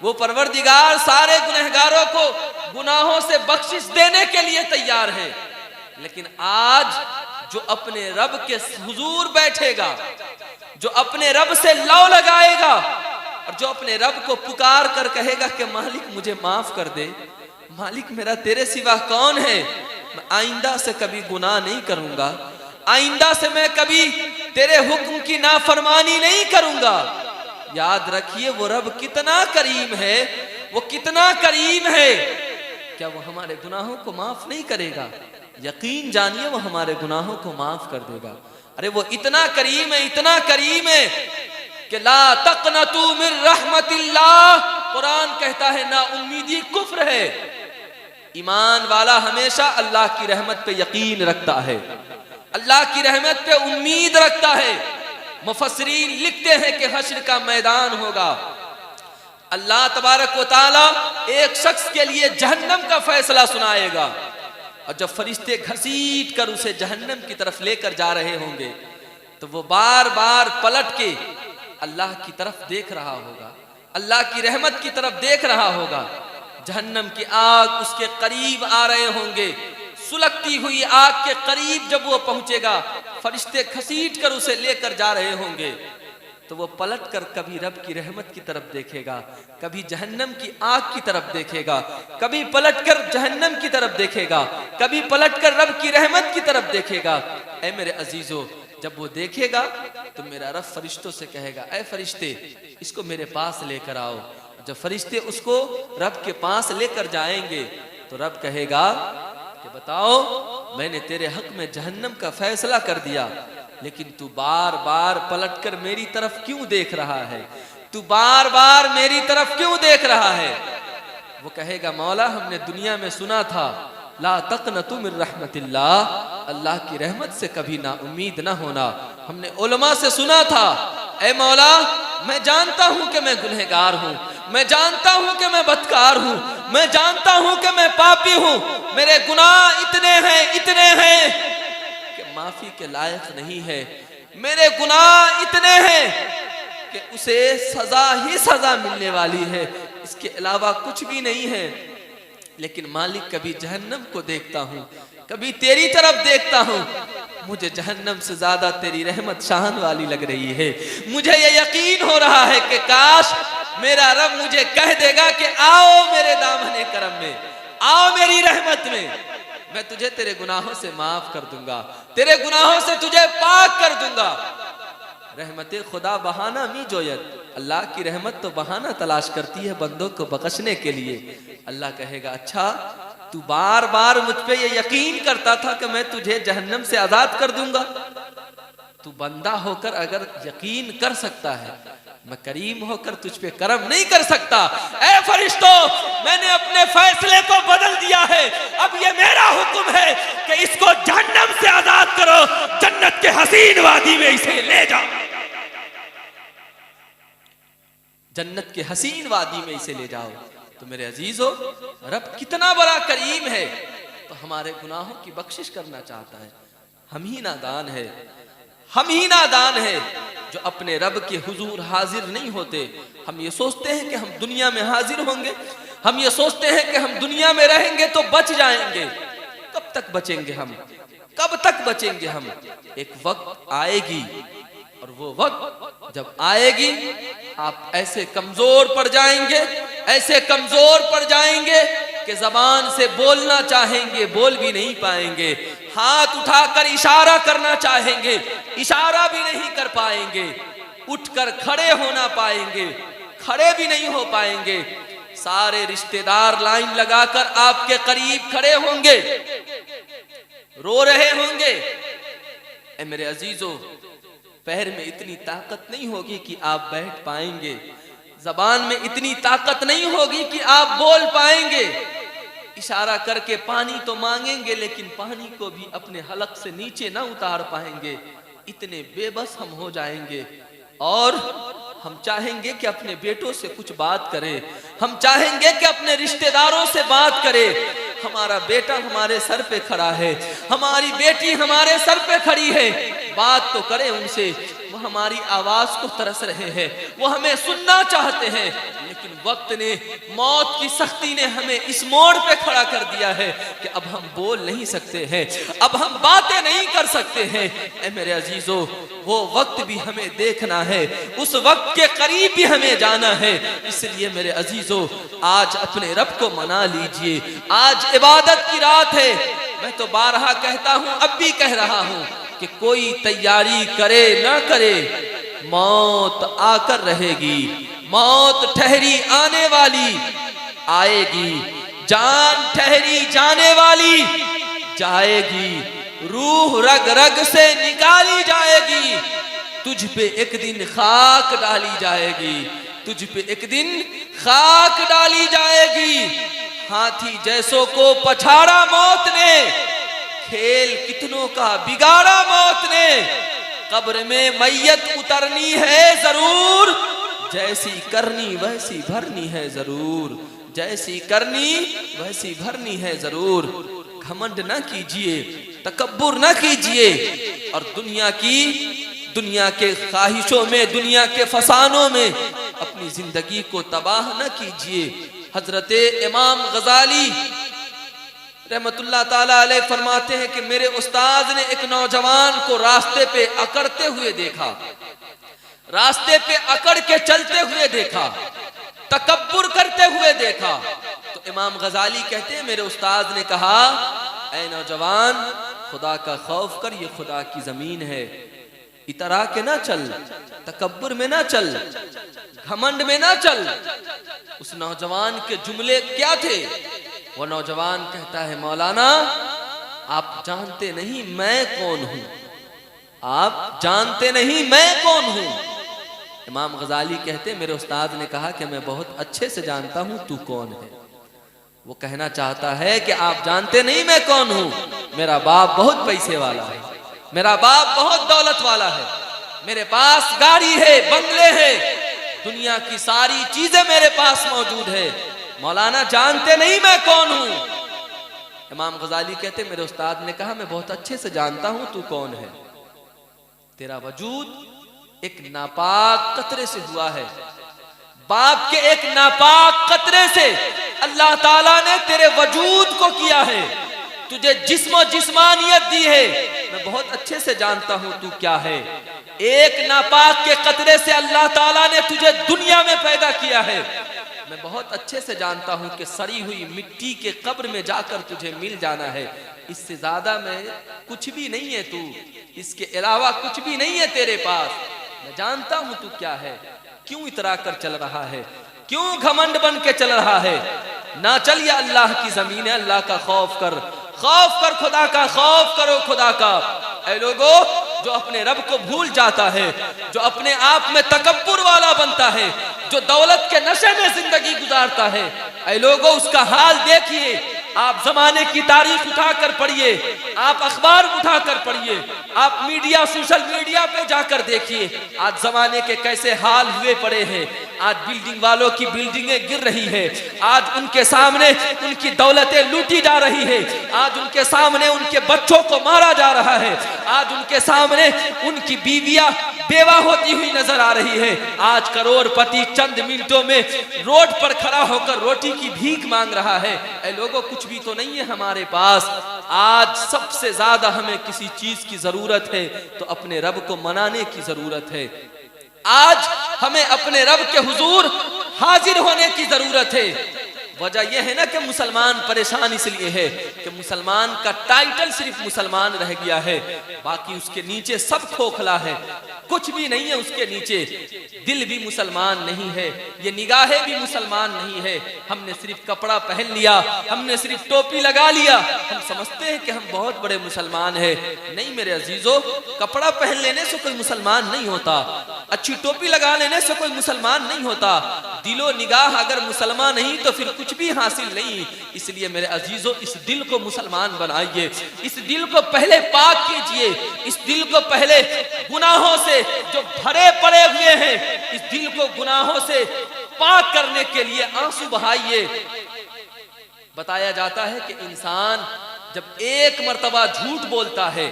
वो परवरदिगार सारे गुनहगारों को गुनाहों से बख्शिश देने के लिए तैयार है। लेकिन आज जो अपने रब के हुजूर बैठेगा, जो अपने रब से लौ लगाएगा और जो अपने रब को पुकार कर कहेगा कि मालिक मुझे माफ कर दे, मालिक मेरा तेरे सिवा कौन है, मैं आइंदा से कभी गुनाह नहीं करूंगा, आइंदा से मैं कभी तेरे हुक्म की नाफरमानी नहीं करूंगा। याद रखिए, वो रब कितना करीम है, वो कितना करीम है। क्या वो हमारे गुनाहों को माफ नहीं करेगा? यकीन जानिए, वो हमारे गुनाहों को माफ कर देगा। अरे वो इतना करीम है, इतना करीम है कि ला तक़नतू मिन रहमतिल्लाह, कुरान कहता है ना उम्मीदी कुफ्र है। ईमान वाला हमेशा अल्लाह की रहमत पे यकीन रखता है, अल्लाह की रहमत पे उम्मीद रखता है। मुफस्सिरीन लिखते हैं कि हश्र का मैदान होगा, अल्लाह तबारक व तआला एक शख्स के लिए जहन्नम का फैसला सुनाएगा, और जब फरिश्ते घसीट कर उसे जहन्नम की तरफ लेकर जा रहे होंगे, तो वो बार बार पलट के अल्लाह की तरफ देख रहा होगा, अल्लाह की रहमत की तरफ देख रहा होगा। जहन्नम की आग उसके करीब आ रहे होंगे, सुलगती हुई आग के करीब जब वो पहुंचेगा, फरिश्ते घसीट कर उसे लेकर जा रहे होंगे, तो वो पलट कर कभी रब की रहमत की तरफ देखेगा, कभी जहन्नम की आग की तरफ देखेगा, कभी पलट कर जहन्नम की तरफ देखेगा, कभी पलट कर रब की रहमत की तरफ देखेगा। ऐ मेरे अजीजों, जब वो देखेगा तो मेरा रब फरिश्तों से कहेगा, ऐ फरिश्ते इसको मेरे पास लेकर आओ। जब फरिश्ते उसको रब के पास लेकर जाएंगे, तो रब कहेगा कि बताओ, मैंने तेरे हक में जहन्नम का फैसला कर दिया, लेकिन तू बार बार पलटकर मेरी तरफ क्यों देख रहा है, तू बार बार मेरी तरफ क्यों देख रहा है? वो कहेगा, मौला हमने दुनिया में सुना था, ला तक़नतू मिन रहमतिल्लाह, अल्लाह की रहमत से कभी ना उम्मीद ना होना। हमने उलमा से सुना था, ऐ मौला मैं जानता हूं कि मैं गुनहगार हूं, मैं जानता हूं कि मैं बदकार हूं, मैं जानता हूं कि मैं पापी हूं, मेरे गुनाह इतने हैं कि माफी के लायक नहीं है, मेरे गुनाह इतने हैं कि उसे सजा ही सजा मिलने वाली है, इसके अलावा कुछ भी नहीं है। लेकिन मालिक, कभी जहन्नम को देखता हूं, कभी तेरी तरफ देखता हूं, मुझे जहन्नम से ज्यादा तेरी रहमत शान वाली लग रही है। मुझे ये यकीन हो रहा है कि काश मेरा रब मुझे कह देगा कि आओ मेरे दामने करम में, आओ मेरी रहमत में, मैं तुझे तेरे गुनाहों से माफ कर दूंगा, तेरे गुनाहों से तुझे पाक कर दूंगा। रहमत खुदा बहाना मी जोयत, अल्लाह की रहमत तो बहाना तलाश करती है बंदों को बख्शने के लिए। अल्लाह कहेगा, अच्छा तू बार बार मुझ पे ये यकीन करता था कि मैं तुझे जहन्नम से आजाद कर दूंगा, तू बंदा होकर अगर यकीन कर सकता है, मैं करीम होकर तुझ पे करम नहीं कर सकता। ऐ फरिश्तों, मैंने अपने फैसले को बदल दिया है। अब ये मेरा हुक्म है कि इसको जहन्नम से आजाद करो, जन्नत के हसीन वादी में इसे ले जाओ, जन्नत के हसीन वादी में इसे ले जाओ। तो मेरे अजीजों, रब कितना बड़ा करीम है, तो हमारे गुनाहों की बख्शिश करना चाहता है। हम ही नादान है, हम ही नादान है जो अपने रब के हुजूर हाजिर नहीं होते। हम ये सोचते हैं कि हम दुनिया में हाजिर होंगे, हम ये सोचते हैं कि हम दुनिया में रहेंगे तो बच जाएंगे। कब तक बचेंगे हम, कब तक बचेंगे हम? एक वक्त आएगी, और वो वक्त जब आएगी आप ऐसे कमजोर पड़ जाएंगे, ऐसे कमजोर पड़ जाएंगे कि जबान से बोलना चाहेंगे, बोल भी नहीं पाएंगे। हाथ उठाकर इशारा करना चाहेंगे, इशारा भी नहीं कर पाएंगे। उठकर खड़े होना पाएंगे, खड़े भी नहीं हो पाएंगे। सारे रिश्तेदार लाइन लगाकर आपके करीब खड़े होंगे, रो रहे होंगे। ए मेरे अजीजों, पैर में इतनी ताकत नहीं होगी कि आप बैठ पाएंगे, जबान में इतनी ताकत नहीं होगी कि आप बोल पाएंगे। इशारा करके पानी तो मांगेंगे, लेकिन पानी को भी अपने हलक से नीचे ना उतार पाएंगे। इतने बेबस हम हो जाएंगे। और हम चाहेंगे कि अपने बेटों से कुछ बात करें, हम चाहेंगे कि अपने रिश्तेदारों से बात करें। हमारा बेटा हमारे सर पे खड़ा है, हमारी बेटी हमारे सर पे खड़ी है, बात तो करें उनसे। वो हमारी आवाज को तरस रहे हैं, वो हमें सुनना चाहते हैं, लेकिन वक्त ने, मौत की सख्ती ने हमें इस मोड़ पे खड़ा कर दिया है कि अब हम बोल नहीं सकते हैं, अब हम बातें नहीं कर सकते हैं। ऐ मेरे अजीजों, वो वक्त भी हमें देखना है, उस वक्त के करीब भी हमें जाना है। इसलिए मेरे अजीजों, आज अपने रब को मना लीजिए। आज इबादत की रात है। मैं तो बारहा कहता हूं, अब भी कह रहा हूं कि कोई तैयारी करे ना करे, मौत आकर रहेगी, मौत ठहरी आने वाली आएगी, जान ठहरी जाने वाली जाएगी, रूह रग रग से निकाली जाएगी। तुझ पे एक दिन खाक डाली जाएगी, तुझ पे एक दिन खाक डाली जाएगी। हाथी जैसों को पछाड़ा मौत ने, खेल कितनों का बिगाड़ा मौत ने। कब्र में मैयत उतरनी है जरूर, जैसी करनी वैसी भरनी है जरूर, जैसी करनी वैसी भरनी है जरूर। घमंड ना कीजिए, तकब्बुर ना कीजिए, और दुनिया के ख्वाहिशों में, दुनिया के फसानों में अपनी जिंदगी को तबाह न कीजिए। हजरत इमाम गजाली रहमतुल्लाह ताला अलैह फरमाते हैं कि मेरे उस्ताद ने एक नौजवान को रास्ते पे अकड़ते हुए देखा, रास्ते पे अकड़ के चलते हुए देखा, तकब्बुर करते हुए देखा। तो इमाम गजाली कहते हैं, मेरे उस्ताद ने कहा, ऐ नौजवान, खुदा का खौफ कर, ये खुदा की जमीन है, इतरा के ना चल, तकब्बुर में ना चल, घमंड में ना चल। उस नौजवान के जुमले क्या थे? वो नौजवान कहता है, मौलाना आप जानते नहीं मैं कौन हूं, आप जानते नहीं मैं कौन हूं। इमाम गजाली कहते, मेरे उस्ताद ने कहा कि मैं बहुत अच्छे से जानता हूं तू कौन है। वो कहना चाहता है कि आप जानते नहीं मैं कौन हूं, मेरा बाप बहुत पैसे वाला है, मेरा बाप बहुत दौलत वाला है, मेरे पास गाड़ी है, बंगले हैं, दुनिया की सारी चीजें मेरे पास मौजूद है। मौलाना जानते नहीं मैं कौन हूं। इमाम गजाली कहते, मेरे उस्ताद ने कहा, मैं बहुत अच्छे से जानता हूं तू कौन है। तेरा वजूद एक नापाक कतरे से हुआ है, बाप के एक नापाक कतरे से अल्लाह ताला ने तेरे वजूद को किया है, तुझे जिस्म जिस्मानियत दी है। मैं बहुत अच्छे से जानता हूं तू क्या है। एक नापाक के कतरे से अल्लाह ताला ने तुझे दुनिया में पैदा किया है। मैं बहुत अच्छे से जानता हूं कि सड़ी हुई मिट्टी के कब्र में जाकर तुझे मिल जाना है। इससे ज्यादा मैं कुछ भी नहीं है तू, इसके अलावा कुछ भी नहीं है तेरे पास। मैं जानता हूं तू क्या है, क्यों इतरा कर चल रहा है, क्यों घमंड बन के चल रहा है। ना चल, ये अल्लाह की जमीन है, अल्लाह का खौफ कर, खौफ कर खुदा का, खौफ करो खुदा का। ऐ लोगों, जो अपने रब को भूल जाता है, जो अपने आप में तकब्बुर वाला बनता है, जो दौलत के नशे में जिंदगी गुजारता है, ऐ लोगों उसका हाल देखिए। आप जमाने की तारीख उठाकर पढ़िए, आप अखबार उठाकर पढ़िए, आप मीडिया सोशल मीडिया पे जाकर देखिए आज जमाने के कैसे हाल हुए पड़े हैं। आज बिल्डिंग वालों की बिल्डिंगें गिर रही है, आज उनके सामने उनकी दौलतें लूटी जा रही है, आज उनके सामने उनके बच्चों को मारा जा रहा है, आज उनके सामने उनकी बीवियां बेवा होती हुई नजर आ रही है। आज करोड़पति चंद मिनटों में रोड पर खड़ा होकर रोटी की भीख मांग रहा है। ऐ लोगों कुछ भी तो नहीं है हमारे पास। आज सबसे ज्यादा हमें किसी चीज की जरूरत है तो अपने रब को मनाने की जरूरत है। आज हमें अपने रब के हुजूर हाजिर होने की जरूरत है। वजह यह है ना कि मुसलमान परेशान इसलिए है कि मुसलमान का टाइटल सिर्फ मुसलमान रह गया है, बाकी उसके नीचे सब खोखला है, कुछ भी नहीं है उसके नीचे। दिल भी मुसलमान नहीं है, ये निगाहें भी मुसलमान नहीं है। हमने सिर्फ कपड़ा पहन लिया, हमने सिर्फ टोपी लगा लिया, हम समझते हैं कि हम बहुत बड़े मुसलमान हैं। नहीं मेरे अजीजों, कपड़ा पहन लेने से कोई मुसलमान नहीं होता, अच्छी टोपी लगा लेने से कोई मुसलमान नहीं होता। दिलो निगाह अगर मुसलमान नहीं तो फिर कुछ भी हासिल नहीं। इसलिए मेरे अजीजों इस दिल को मुसलमान बनाइए, इस दिल को पहले पाक कीजिए, इस दिल को पहले गुनाहों से जो भरे पड़े हुए हैं, इस दिल को गुनाहों से पाक करने के लिए आंसू बहाइए। बताया जाता है कि इंसान जब एक मर्तबा झूठ बोलता है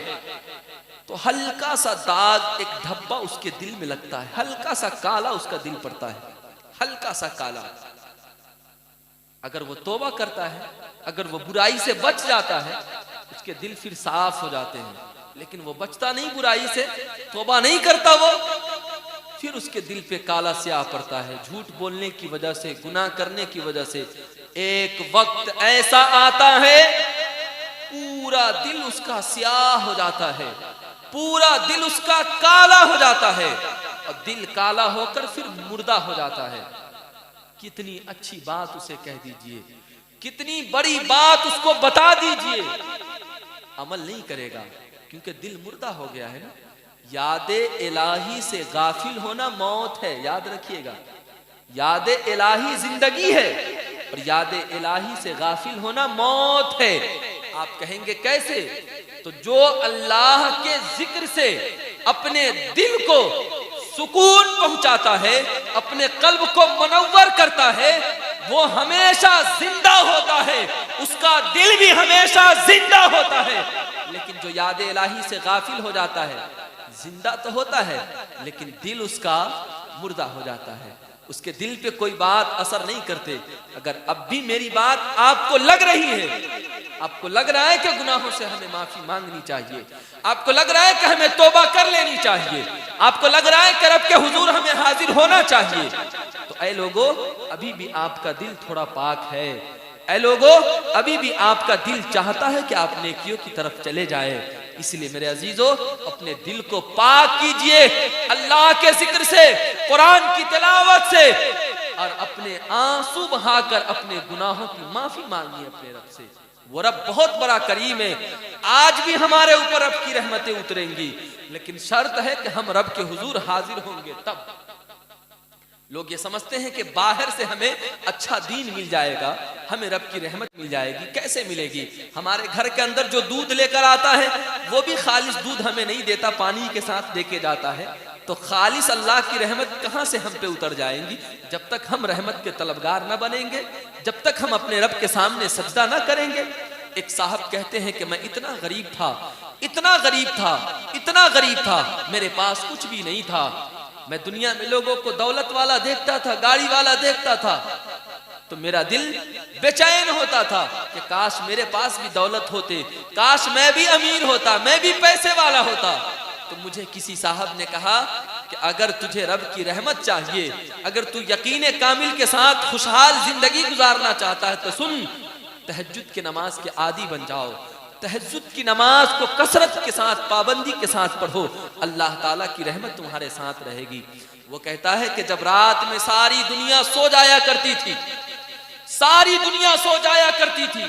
तो हल्का सा दाग, एक धब्बा उसके दिल में लगता है, हल्का सा काला उसका दिल पड़ता है, हल्का सा काला। अगर वो तौबा करता है, अगर वो बुराई से बच जाता है, उसके दिल फिर साफ हो जाते हैं। लेकिन वो बचता नहीं बुराई से, तौबा नहीं करता, वो फिर उसके दिल पे काला स्याह पड़ता है झूठ बोलने की वजह से, गुनाह करने की वजह से। एक वक्त ऐसा आता है पूरा दिल उसका स्याह हो जाता है, पूरा दिल उसका काला हो जाता है, और दिल काला होकर फिर मुर्दा हो जाता है। कितनी अच्छी बात उसे कह दीजिए, कितनी बड़ी बात उसको बता दीजिए, अमल नहीं करेगा क्योंकि दिल मुर्दा हो गया है ना। यादे इलाही से गाफिल होना मौत है, याद रखिएगा। यादे इलाही जिंदगी है और यादे इलाही से गाफिल होना मौत है। आप कहेंगे कैसे? तो जो अल्लाह के जिक्र से अपने दिल को सुकून पहुंचाता है, अपने कल्ब को मुनव्वर करता है, वो हमेशा जिंदा होता है, उसका दिल भी हमेशा जिंदा होता है। लेकिन जो याद इलाही से गाफिल हो जाता है, जिंदा तो होता है लेकिन दिल उसका मुर्दा हो जाता है, उसके दिल पे कोई बात असर नहीं करते। अगर अब भी मेरी बात आपको लग रही है, आपको लग रहा है कि गुनाहों से हमें माफी मांगनी चाहिए, आपको लग रहा है कि हमें तौबा कर लेनी चाहिए, आपको लग रहा है कि रब के हुजूर हमें हाजिर होना चाहिए, तो ऐ लोगों अभी भी आपका दिल थोड़ा पाक है। ऐ लोगों अभी भी आपका दिल चाहता है कि आप नेकियों की तरफ चले जाए। इसलिए मेरे अजीजों अपने दिल को पाक कीजिए अल्लाह के जिक्र से, कुरान की तिलावत से, और अपने आंसू बहाकर अपने गुनाहों की माफी मांगिए अपने रब से। वो रब बहुत बड़ा करीम है। आज भी हमारे ऊपर रब की रहमतें उतरेंगी, लेकिन शर्त है कि हम रब के हुजूर हाजिर होंगे तब। लोग ये समझते हैं कि बाहर से हमें अच्छा दीन मिल जाएगा, हमें रब की रहमत मिल जाएगी। कैसे मिलेगी? हमारे घर के अंदर जो दूध लेकर आता है वो भी खालिस दूध हमें नहीं देता, पानी के साथ देके जाता है। तो खालिस अल्लाह की रहमत कहां से हम पे उतर जाएंगी? जब तक हम रहमत के तलबगार न बनेंगे, जब तक हम अपने रब के सामने सजदा न करेंगे। एक साहब कहते हैं कि मैं इतना गरीब था, इतना गरीब था, इतना गरीब था, मेरे पास कुछ भी नहीं था। मैं दुनिया में लोगों को दौलत वाला देखता था, गाड़ी वाला देखता था, तो मेरा दिल बेचैन होता था कि काश मेरे पास भी दौलत होते, काश मैं भी अमीर होता, मैं भी पैसे वाला होता। तो मुझे किसी साहब ने कहा कि अगर तुझे रब की रहमत चाहिए, अगर तू यकीन कामिल के साथ खुशहाल जिंदगी गुजारना चाहता है तो सुन, तहज्जुद की नमाज के आदी बन जाओ, तहज्जुद की नमाज को कसरत के साथ, पाबंदी के साथ पढ़ो, अल्लाह ताला की रहमत तुम्हारे साथ रहेगी। वो कहता है कि जब रात में सारी दुनिया सो जाया करती थी, सारी दुनिया सो जाया करती थी,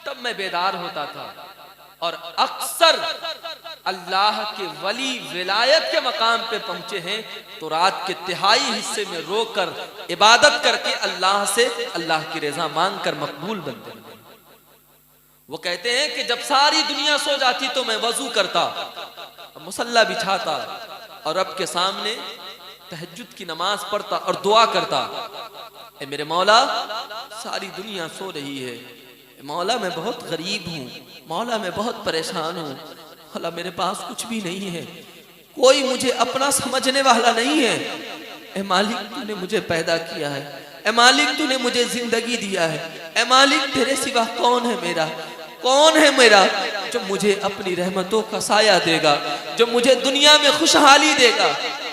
तब मैं बेदार होता था। और अक्सर अल्लाह के वली विलायत के मकाम पे पहुंचे हैं तो रात के तिहाई हिस्से में रोकर इबादत करके अल्लाह से अल्लाह की रजा मांग कर मकबूल बनते हैं। वो कहते हैं कि जब सारी दुनिया सो जाती तो मैं वजू करता, मुसल्ला बिछाता और रब के सामने तहज्जुद की नमाज पढ़ता और दुआ करता, ए मेरे मौला सारी दुनिया सो रही है, मौला मैं बहुत गरीब हूँ, मौला मैं बहुत परेशान हूँ, मौला मेरे पास कुछ भी नहीं है, कोई मुझे अपना समझने वाला नहीं है। ए मालिक तूने मुझे पैदा किया है, ए मालिक तूने मुझे जिंदगी दिया है, ए मालिक तेरे सिवा कौन है मेरा, कौन है मेरा जो मुझे अपनी रहमतों का साया देगा, जो मुझे दुनिया में खुशहाली देगा।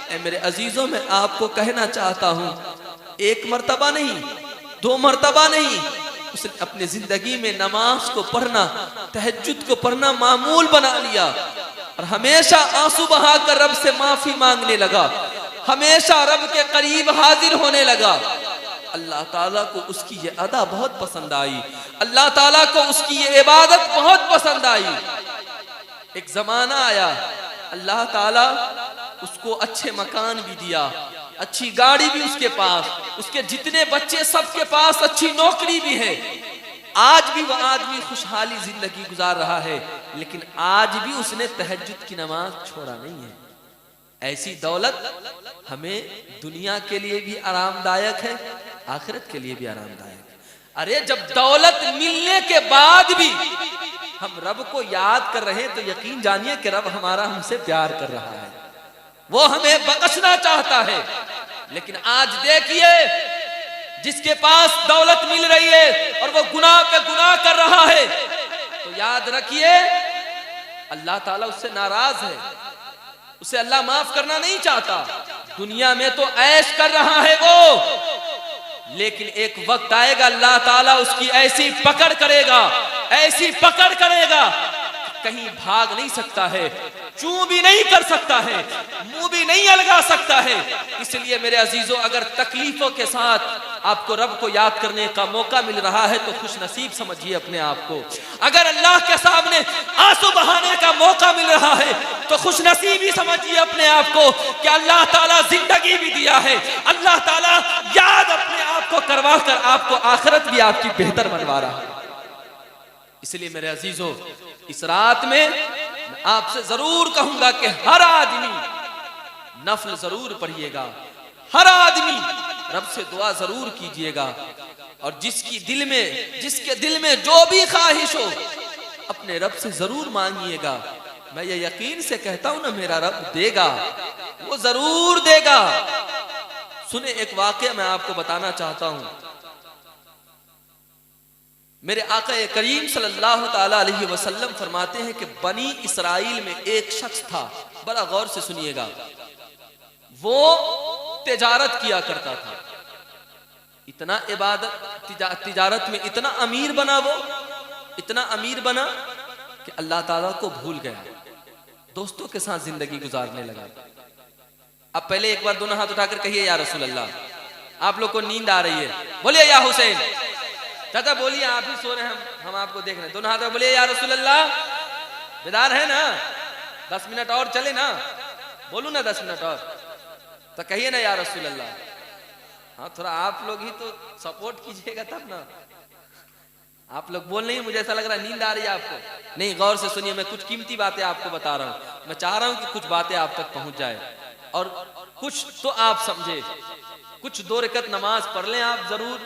ए मेरे अजीजों में आपको कहना चाहता हूँ, एक मर्तबा नहीं, दो मर्तबा नहीं, उसने अपनी जिंदगी में नमाज को पढ़ना, तहज्जुद को पढ़ना मामूल बना लिया और हमेशा आंसू बहाकर रब से माफी मांगने लगा, हमेशा रब के करीब हाजिर होने लगा। अल्लाह ताला को उसकी ये अदा बहुत पसंद आई, अल्लाह ताला को उसकी ये इबादत बहुत पसंद आई। एक जमाना आया अल्लाह ताला उसको अच्छे मकान भी दिया, अच्छी गाड़ी भी उसके पास, उसके जितने बच्चे सबके पास अच्छी नौकरी भी है। आज भी वह आदमी खुशहाली जिंदगी गुजार रहा है, लेकिन आज भी उसने तहज्जुद की नमाज छोड़ा नहीं है। ऐसी दौलत हमें दुनिया के लिए भी आरामदायक है, आखिरत के लिए भी आरामदायक है। अरे जब दौलत मिलने के बाद भी हम रब को याद कर रहे हैं तो यकीन जानिए कि रब हमारा हमसे प्यार कर रहा है, वो हमें बख्शना चाहता है। लेकिन आज देखिए जिसके पास दौलत मिल रही है और वो गुनाह पे गुनाह कर रहा है, तो याद रखिए अल्लाह ताला उससे नाराज है, उसे अल्लाह माफ करना नहीं चाहता। दुनिया में तो ऐश कर रहा है वो, लेकिन एक वक्त आएगा अल्लाह ताला उसकी ऐसी पकड़ करेगा, ऐसी पकड़ करेगा, कहीं भाग नहीं सकता है, चू भी नहीं कर सकता है, मुंह भी नहीं अलगा सकता है। इसलिए मेरे अजीजों, अगर तकलीफों के साथ आपको रब को याद करने का मौका मिल रहा है तो खुश नसीब समझिए अपने आप को। अगर अल्लाह के सामने आंसू बहाने का मौका मिल रहा है तो खुश नसीब ही समझिए अपने आप को कि अल्लाह ताला जिंदगी भी दिया है, अल्लाह ताला याद अपने आप को करवा कर आपको आखिरत भी आपकी बेहतर बनवा रहा है। इसलिए मेरे अजीजों, इस रात में मैं आपसे जरूर कहूंगा कि हर आदमी नफल जरूर पढ़िएगा, हर आदमी रब से दुआ जरूर कीजिएगा, और जिसके दिल में जो भी ख्वाहिश हो अपने रब से जरूर मांगिएगा। मैं ये यकीन से कहता हूं ना, मेरा रब देगा, वो जरूर देगा। सुने एक वाकया मैं आपको बताना चाहता हूं। मेरे आका करीम सल्लल्लाहु ताला अलैहि वसल्लम फरमाते हैं कि बनी इसराइल में एक शख्स था, बड़ा गौर से सुनिएगा, वो तिजारत किया करता था, इतना तिजारत में इतना अमीर बना, वो इतना अमीर बना कि अल्लाह ताला को भूल गया, दोस्तों के साथ जिंदगी गुजारने लगा। अब पहले एक बार दोनों हाथ उठाकर कहिए या रसूल अल्लाह, आप लोग को नींद आ रही है, बोलिए या हुसैन। चाचा बोलिए, आप ही सो रहे हैं, हम आपको देख रहे हैं, दोनों हाथ में बोलिए या रसूल अल्लाह। बेदार है ना? 10 मिनट और चले ना, बोलू ना 10 मिनट और, तो कहिए ना या रसूल अल्लाह। हाँ, थोड़ा आप लोग ही तो सपोर्ट कीजिएगा तब ना। आप लोग बोल नहीं, मुझे ऐसा लग रहा है नींद आ रही है आपको। नहीं, गौर से सुनिए, मैं कुछ कीमती बातें आपको बता रहा हूँ। मैं चाह रहा हूँ कि कुछ बातें आप तक पहुंच जाए और कुछ तो आप समझे। कुछ 2 रकत नमाज पढ़ लें आप जरूर,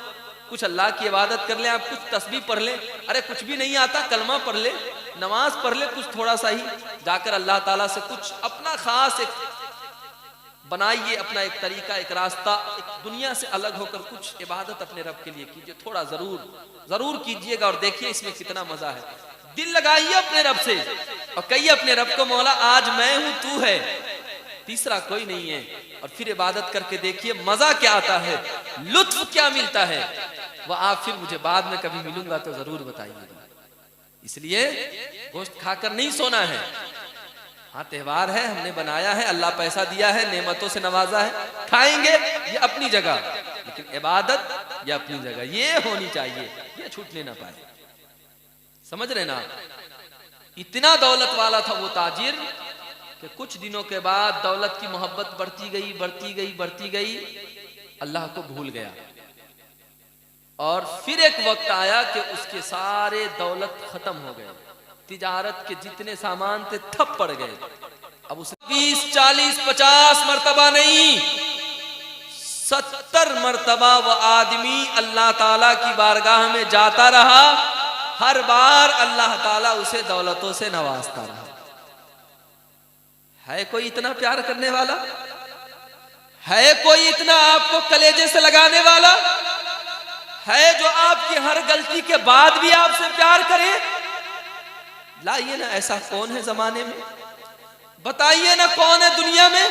कुछ अल्लाह की इबादत कर लें आप, कुछ तस्बीह पढ़ लें। अरे कुछ भी नहीं आता, कलमा पढ़ ले, नमाज पढ़ ले, कुछ थोड़ा सा ही जाकर अल्लाह ताला से कुछ अपना खास एक बनाइए, अपना एक तरीका, एक रास्ता, एक दुनिया से अलग होकर कुछ इबादत अपने रब के लिए कीजिए। थोड़ा जरूर कीजिएगा और देखिए इसमें कितना मजा है। दिल लगाइए अपने रब से और कहिए अपने रब को, मौला आज मैं हूं, तू है, तीसरा कोई नहीं है। और फिर इबादत करके देखिए मजा क्या आता है, लुत्फ क्या मिलता है, वह आप फिर मुझे बाद में कभी मिलूंगा तो जरूर बताइएगा। इसलिए गोश्त खाकर नहीं सोना है। हाँ, त्योहार है, हमने बनाया है, अल्लाह पैसा दिया है, नेमतों से नवाजा है, खाएंगे, ये अपनी जगह, लेकिन इबादत ये अपनी जगह, ये होनी चाहिए, ये छूटने ना पाए। समझ रहे ना? इतना दौलत वाला था वो ताजिर कि कुछ दिनों के बाद दौलत की मोहब्बत बढ़ती गई बढ़ती गई बढ़ती गई, अल्लाह को भूल गया। और फिर एक वक्त आया कि उसके सारे दौलत खत्म हो गए, तिजारत के जितने सामान थे ठप पड़ गए। अब उसे 20, 40, 50 मर्तबा नहीं, 70 मर्तबा वो आदमी अल्लाह ताला की बारगाह में जाता रहा। हर बार अल्लाह ताला उसे दौलतों से नवाजता रहा। है कोई इतना प्यार करने वाला? है कोई इतना आपको कलेजे से लगाने वाला? है जो आपकी हर गलती के बाद भी आपसे प्यार करे? लाइए ना, ऐसा कौन है जमाने में? बताइए ना कौन है दुनिया में?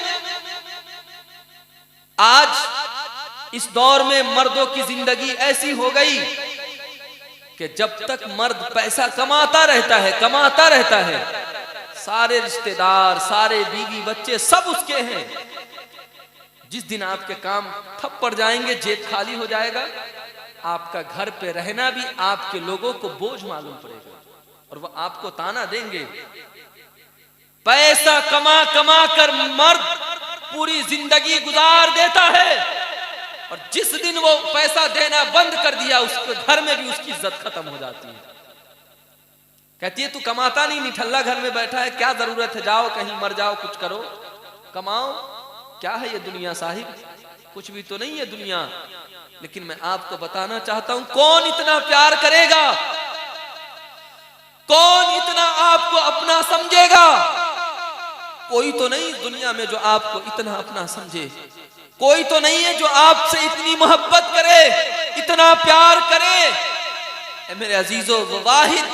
आज इस दौर में मर्दों की जिंदगी ऐसी हो गई कि जब तक मर्द पैसा कमाता रहता है, सारे रिश्तेदार, सारे बीवी बच्चे सब उसके हैं। जिस दिन आपके काम ठप पड़ जाएंगे, जेब खाली हो जाएगा, आपका घर पे रहना भी आपके लोगों को बोझ मालूम पड़ेगा और वो आपको ताना देंगे। पैसा कमा कमा कर मर्द पूरी जिंदगी गुजार देता है और जिस दिन वो पैसा देना बंद कर दिया, उसके घर में भी उसकी इज्जत खत्म हो जाती है। कहती है तू कमाता नहीं, निठल्ला घर में बैठा है, क्या जरूरत है, जाओ कहीं मर जाओ, कुछ करो, कमाओ। क्या है ये दुनिया साहिब? कुछ भी तो नहीं है दुनिया। लेकिन मैं आपको बताना चाहता हूं, कौन इतना प्यार करेगा? कौन इतना आपको अपना समझेगा? कोई तो नहीं दुनिया में जो आपको इतना अपना समझे। कोई तो नहीं है जो आपसे इतनी मोहब्बत करे, इतना प्यार करे। ए मेरे अजीजों, वो वाहिद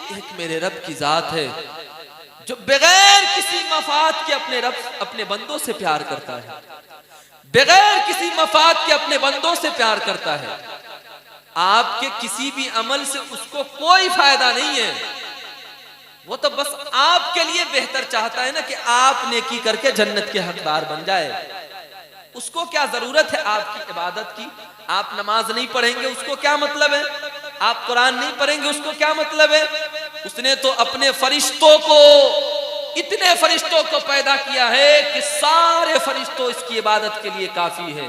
एक मेरे रब की जात है जो बगैर किसी मफाद के अपने बंदों से प्यार करता है, बगैर किसी मफाद के अपने बंदों से प्यार करता है। आपके किसी भी अमल से उसको कोई फायदा नहीं है, वो तो बस आपके लिए बेहतर चाहता है ना कि आप नेकी करके जन्नत के हकदार बन जाए। उसको क्या जरूरत है आपकी इबादत की? आप नमाज नहीं पढ़ेंगे उसको क्या मतलब है? आप कुरान नहीं पढ़ेंगे उसको क्या मतलब है? उसने तो अपने फरिश्तों को, इतने फरिश्तों को पैदा किया है कि सारे फरिश्तों इसकी इबादत के लिए काफी है।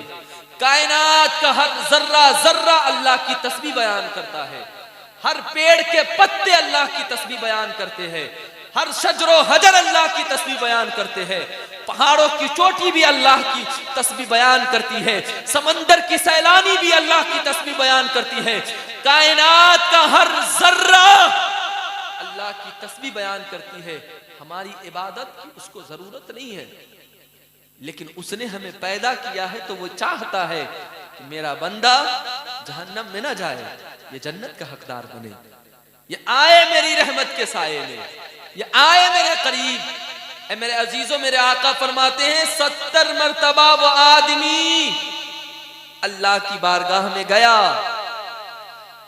कायनात का हर जर्रा जर्रा अल्लाह की तस्बीह बयान करता है, हर पेड़ के पत्ते अल्लाह की तस्बीह बयान करते हैं, हर शजरो हजर अल्लाह की तस्बीह बयान करते हैं, पहाड़ों की चोटी भी अल्लाह की तस्बीह बयान करती है, समंदर की सैलानी भी अल्लाह की तस्बीह बयान करती है। कायनात का हर जर्रा अल्लाह की तस्बीह बयान करती है। हमारी इबादत की उसको जरूरत नहीं है, लेकिन उसने हमें पैदा किया है तो वो चाहता है कि मेरा बंदा जहन्नम में ना जाए, ये जन्नत का हकदार बने, ये आए मेरी रहमत के साये में, ये आए मेरे करीब। ए मेरे अजीजों, मेरे आका फरमाते हैं 70 मर्तबा वो आदमी अल्लाह की बारगाह में गया।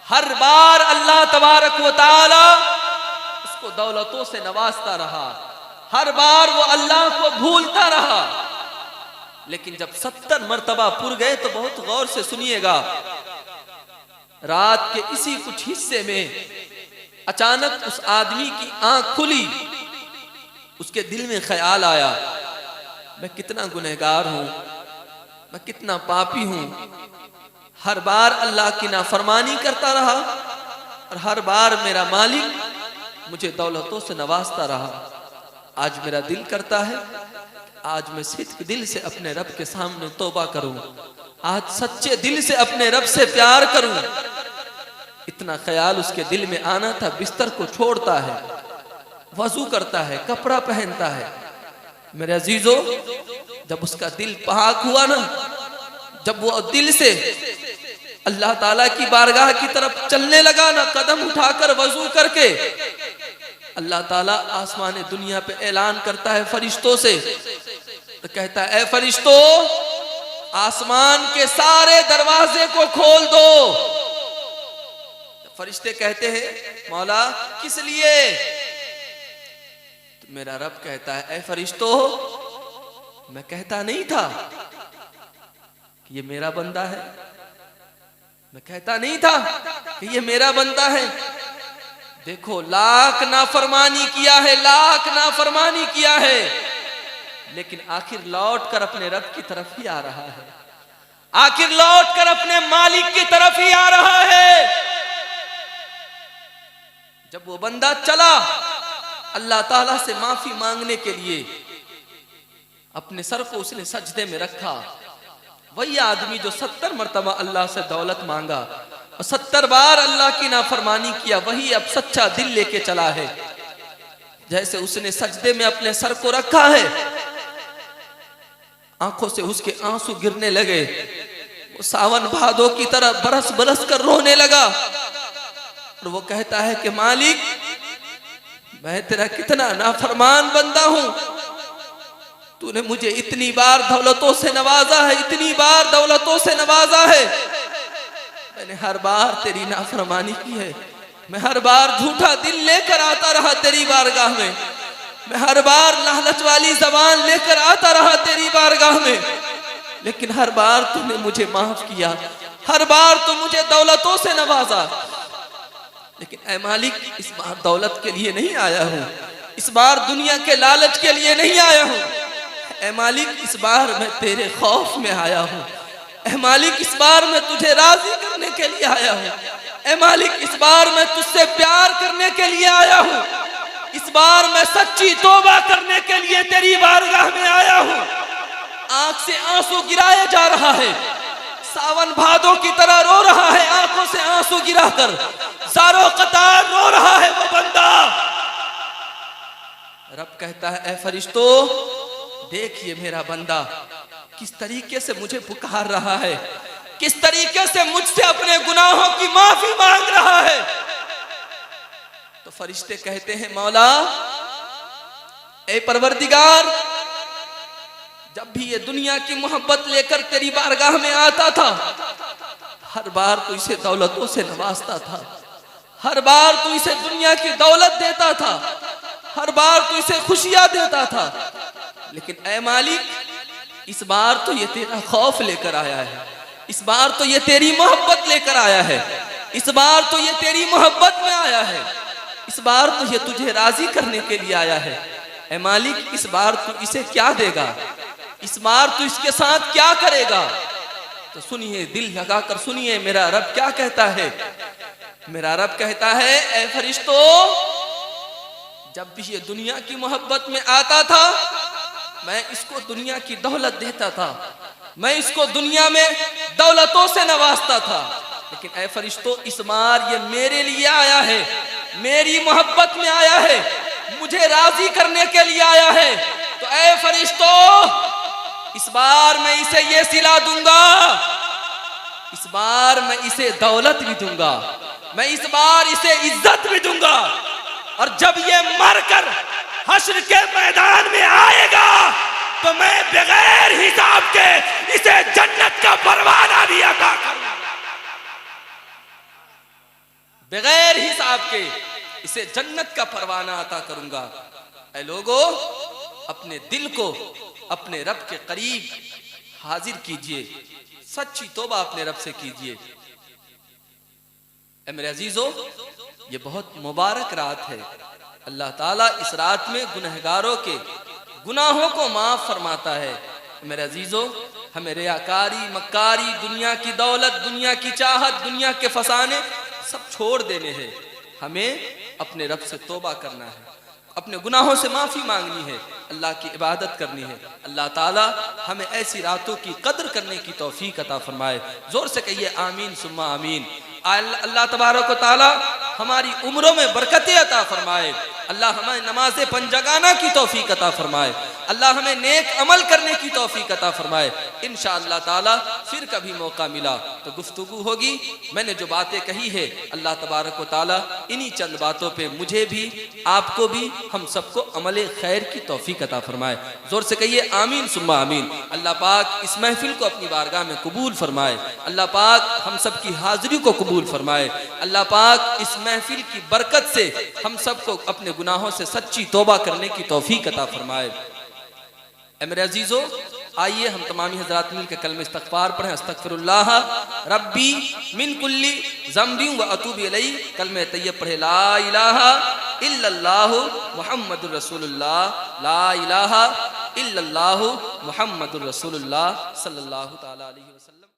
हर बार अल्लाह तबारक व तआला उसको दौलतों से नवाजता रहा, हर बार वो अल्लाह को भूलता रहा। लेकिन जब 70 मर्तबा पुर गए तो बहुत गौर से सुनिएगा, रात के इसी कुछ हिस्से में अचानक उस आदमी की आंख खुली। उसके दिल में ख्याल आया, मैं कितना गुनहगार हूं, मैं कितना पापी हूं। हर बार अल्लाह की नाफरमानी करता रहा और हर बार मेरा मालिक मुझे दौलतों से नवाजता रहा। आज मेरा दिल करता है, आज मैं सिद्क दिल से अपने रब के सामने तौबा करूं, आज सच्चे दिल से अपने रब से प्यार करूं। इतना ख्याल उसके दिल में आना था, बिस्तर को छोड़ता है, वजू करता है, कपड़ा पहनता है। मेरे अजीजों, जब उसका दिल पाक हुआ ना, जब वो दिल से अल्लाह ताला की बारगाह की तरफ चलने लगा ना, कदम उठाकर वजू करके, अल्लाह ताला आसमान दुनिया पे ऐलान करता है फरिश्तों से, तो कहता है, ए फरिश्तों, आसमान के सारे दरवाजे को खोल दो। फरिश्ते कहते हैं, मौला किस लिए? तो मेरा रब कहता है, ए फरिश्तों, मैं कहता नहीं था कि ये मेरा बंदा है, मैं कहता नहीं था कि ये मेरा बंदा है। देखो लाख नाफरमानी किया है, लाख नाफरमानी किया है, लेकिन आखिर लौट कर अपने रब की तरफ ही आ रहा है, आखिर लौट कर अपने मालिक की तरफ ही आ रहा है। जब वो बंदा चला अल्लाह ताला से माफी मांगने के लिए, अपने सर को उसने सजदे में रखा। वही आदमी जो 70 मरतबा अल्लाह से दौलत मांगा और 70 बार अल्लाह की नाफरमानी किया, वही अब सच्चा दिल लेके चला है। जैसे उसने सजदे में अपने सर को रखा है, आंखों से उसके आंसू गिरने लगे, वो सावन भादो की तरह बरस बरस कर रोने लगा। और वो कहता है कि मालिक, मैं तेरा कितना नाफरमान बंदा हूं, तूने मुझे इतनी बार दौलतों से नवाजा है, इतनी बार दौलतों से नवाजा है, मैंने हर बार तेरी नाफरमानी की है, मैं हर बार झूठा दिल लेकर आता रहा तेरी बारगाह में, मैं हर बार लालच वाली जबान लेकर आता रहा तेरी बारगाह में, लेकिन हर बार तूने मुझे माफ किया, हर बार तू मुझे दौलतों से नवाजा। लेकिन ऐ मालिक, इस बार दौलत के लिए नहीं आया हूं, इस बार दुनिया के लालच के लिए नहीं आया हूं। ऐ मालिक, इस बार मैं तेरे खौफ में आया हूं। ऐ मालिक, इस बार मैं तुझे राजी करने के लिए आया हूं। ऐ मालिक, इस बार मैं तुझसे प्यार करने के लिए आया हूं। इस बार मैं सच्ची तौबा करने के लिए तेरी बारगाह में आया हूं। आंख से आंसू गिराया जा रहा है, सावन भादों की तरह रो रहा है, आंखों से आंसू गिराकर सारों कतार रो रहा है वो बंदा। रब कहता है, ऐ फरिश्तों, देखिए मेरा बंदा किस तरीके से मुझे पुकार रहा है, किस तरीके से मुझसे अपने गुनाहों की माफी मांग रहा है। तो फरिश्ते कहते हैं, मौला, ऐ परवरदिगार, जब भी ये दुनिया की मोहब्बत लेकर तेरी बारगाह में आता था, हर बार तू इसे दौलतों से नवाजता था, हर बार तू इसे दुनिया की दौलत देता था, हर बार तू इसे खुशियां देता था। लेकिन ऐ मालिक, इस बार तो ये तेरा खौफ लेकर आया है, इस बार तो ये तेरी मोहब्बत लेकर आया है, इस बार तो ये तेरी मोहब्बत में आया है, इस बार तो ये तुझे राजी करने के लिए आया है। ऐ मालिक, इस बार तू इसे क्या देगा, इस बार तू इसके साथ क्या करेगा? तो सुनिए, दिल लगाकर सुनिए, मेरा रब क्या कहता है। मेरा रब कहता है, ऐ फरिश्तों, जब भी ये दुनिया की मोहब्बत में आता था, मैं इसको दुनिया की दौलत देता था, मैं इसको दुनिया में दौलतों से नवाजता था। लेकिन ऐ फरिश्तों, इस बार ये मेरे लिए आया है, मेरी मोहब्बत में आया है, मुझे राजी करने के लिए आया है। तो ऐ फरिश्तों, इस बार मैं इसे ये सिला दूंगा, इस बार मैं इसे दौलत भी दूंगा, मैं इस बार इसे इज्जत भी दूंगा। और जब ये मरकर हश्र के मैदान में आएगा, तो मैं बगैर हिसाब के इसे जन्नत का परवाना भी अता करूंगा, बगैर हिसाब के इसे जन्नत का परवाना अता करूंगा। ऐ लोगों, अपने दिल को अपने रब के करीब हाजिर कीजिए, सच्ची तौबा अपने रब से कीजिए। ऐ मेरे अजीजों, ये बहुत मुबारक रात है। अल्लाह ताला इस रात में गुनहगारों के गुनाहों को माफ फरमाता है। मेरे अजीजों, हमें रियाकारी, मक्कारी, दुनिया की दौलत, दुनिया की चाहत, दुनिया के फसाने सब छोड़ देने हैं। हमें अपने रब से तौबा करना है, अपने गुनाहों से माफी मांगनी है, अल्लाह की इबादत करनी है। अल्लाह ताला हमें ऐसी रातों की कद्र करने की तौफीक अता फरमाए। जोर से कहिए आमीन सुम्मा आमीन। अल्लाह तबारक व तआला हमारी उम्रों में बरकतें अता फरमाए। अल्लाह हमें नमाज़े पंजगाना की तौफीक अता फरमाए। अल्लाह हमें नेक अमल करने की तौफीक अता फरमाए। इंशाअल्लाह ताला फिर कभी मौका मिला तो गुफ्तगू होगी। मैंने जो बातें कही है, अल्लाह तबारक व तआला इन्हीं चंद बातों पे मुझे भी, आपको भी, हम सबको अमले खैर की तौफीक अता फरमाए। जोर से कहिए आमीन सुम्मा आमीन। अल्लाह पाक इस महफिल को अपनी बारगाह में कबूल फरमाए। अल्लाह पाक हम सब की हाजिरी को कबूल फरमाए। अल्लाह पाक इस महफिल की बरकत से हम सबको अपने गुनाहों से सच्ची तौबा करने की तौफीक अता फरमाए। मेरे अजीजों, आइए हम तमामी हजरात मिल के कलमे इस्तगफार पढ़ें। अस्तगफिरुल्लाह रब्बी मिन कुल्ली ज़ंबी व अतूबु इलैहि। कलमे तैयब पढ़े ला इलाहा इल्लल्लाहु मुहम्मदुर रसूलुल्लाह, ला इलाहा इल्लल्लाहु मुहम्मदुर रसूलुल्लाह सल्लल्लाहु तआला अलैहि वसल्लम।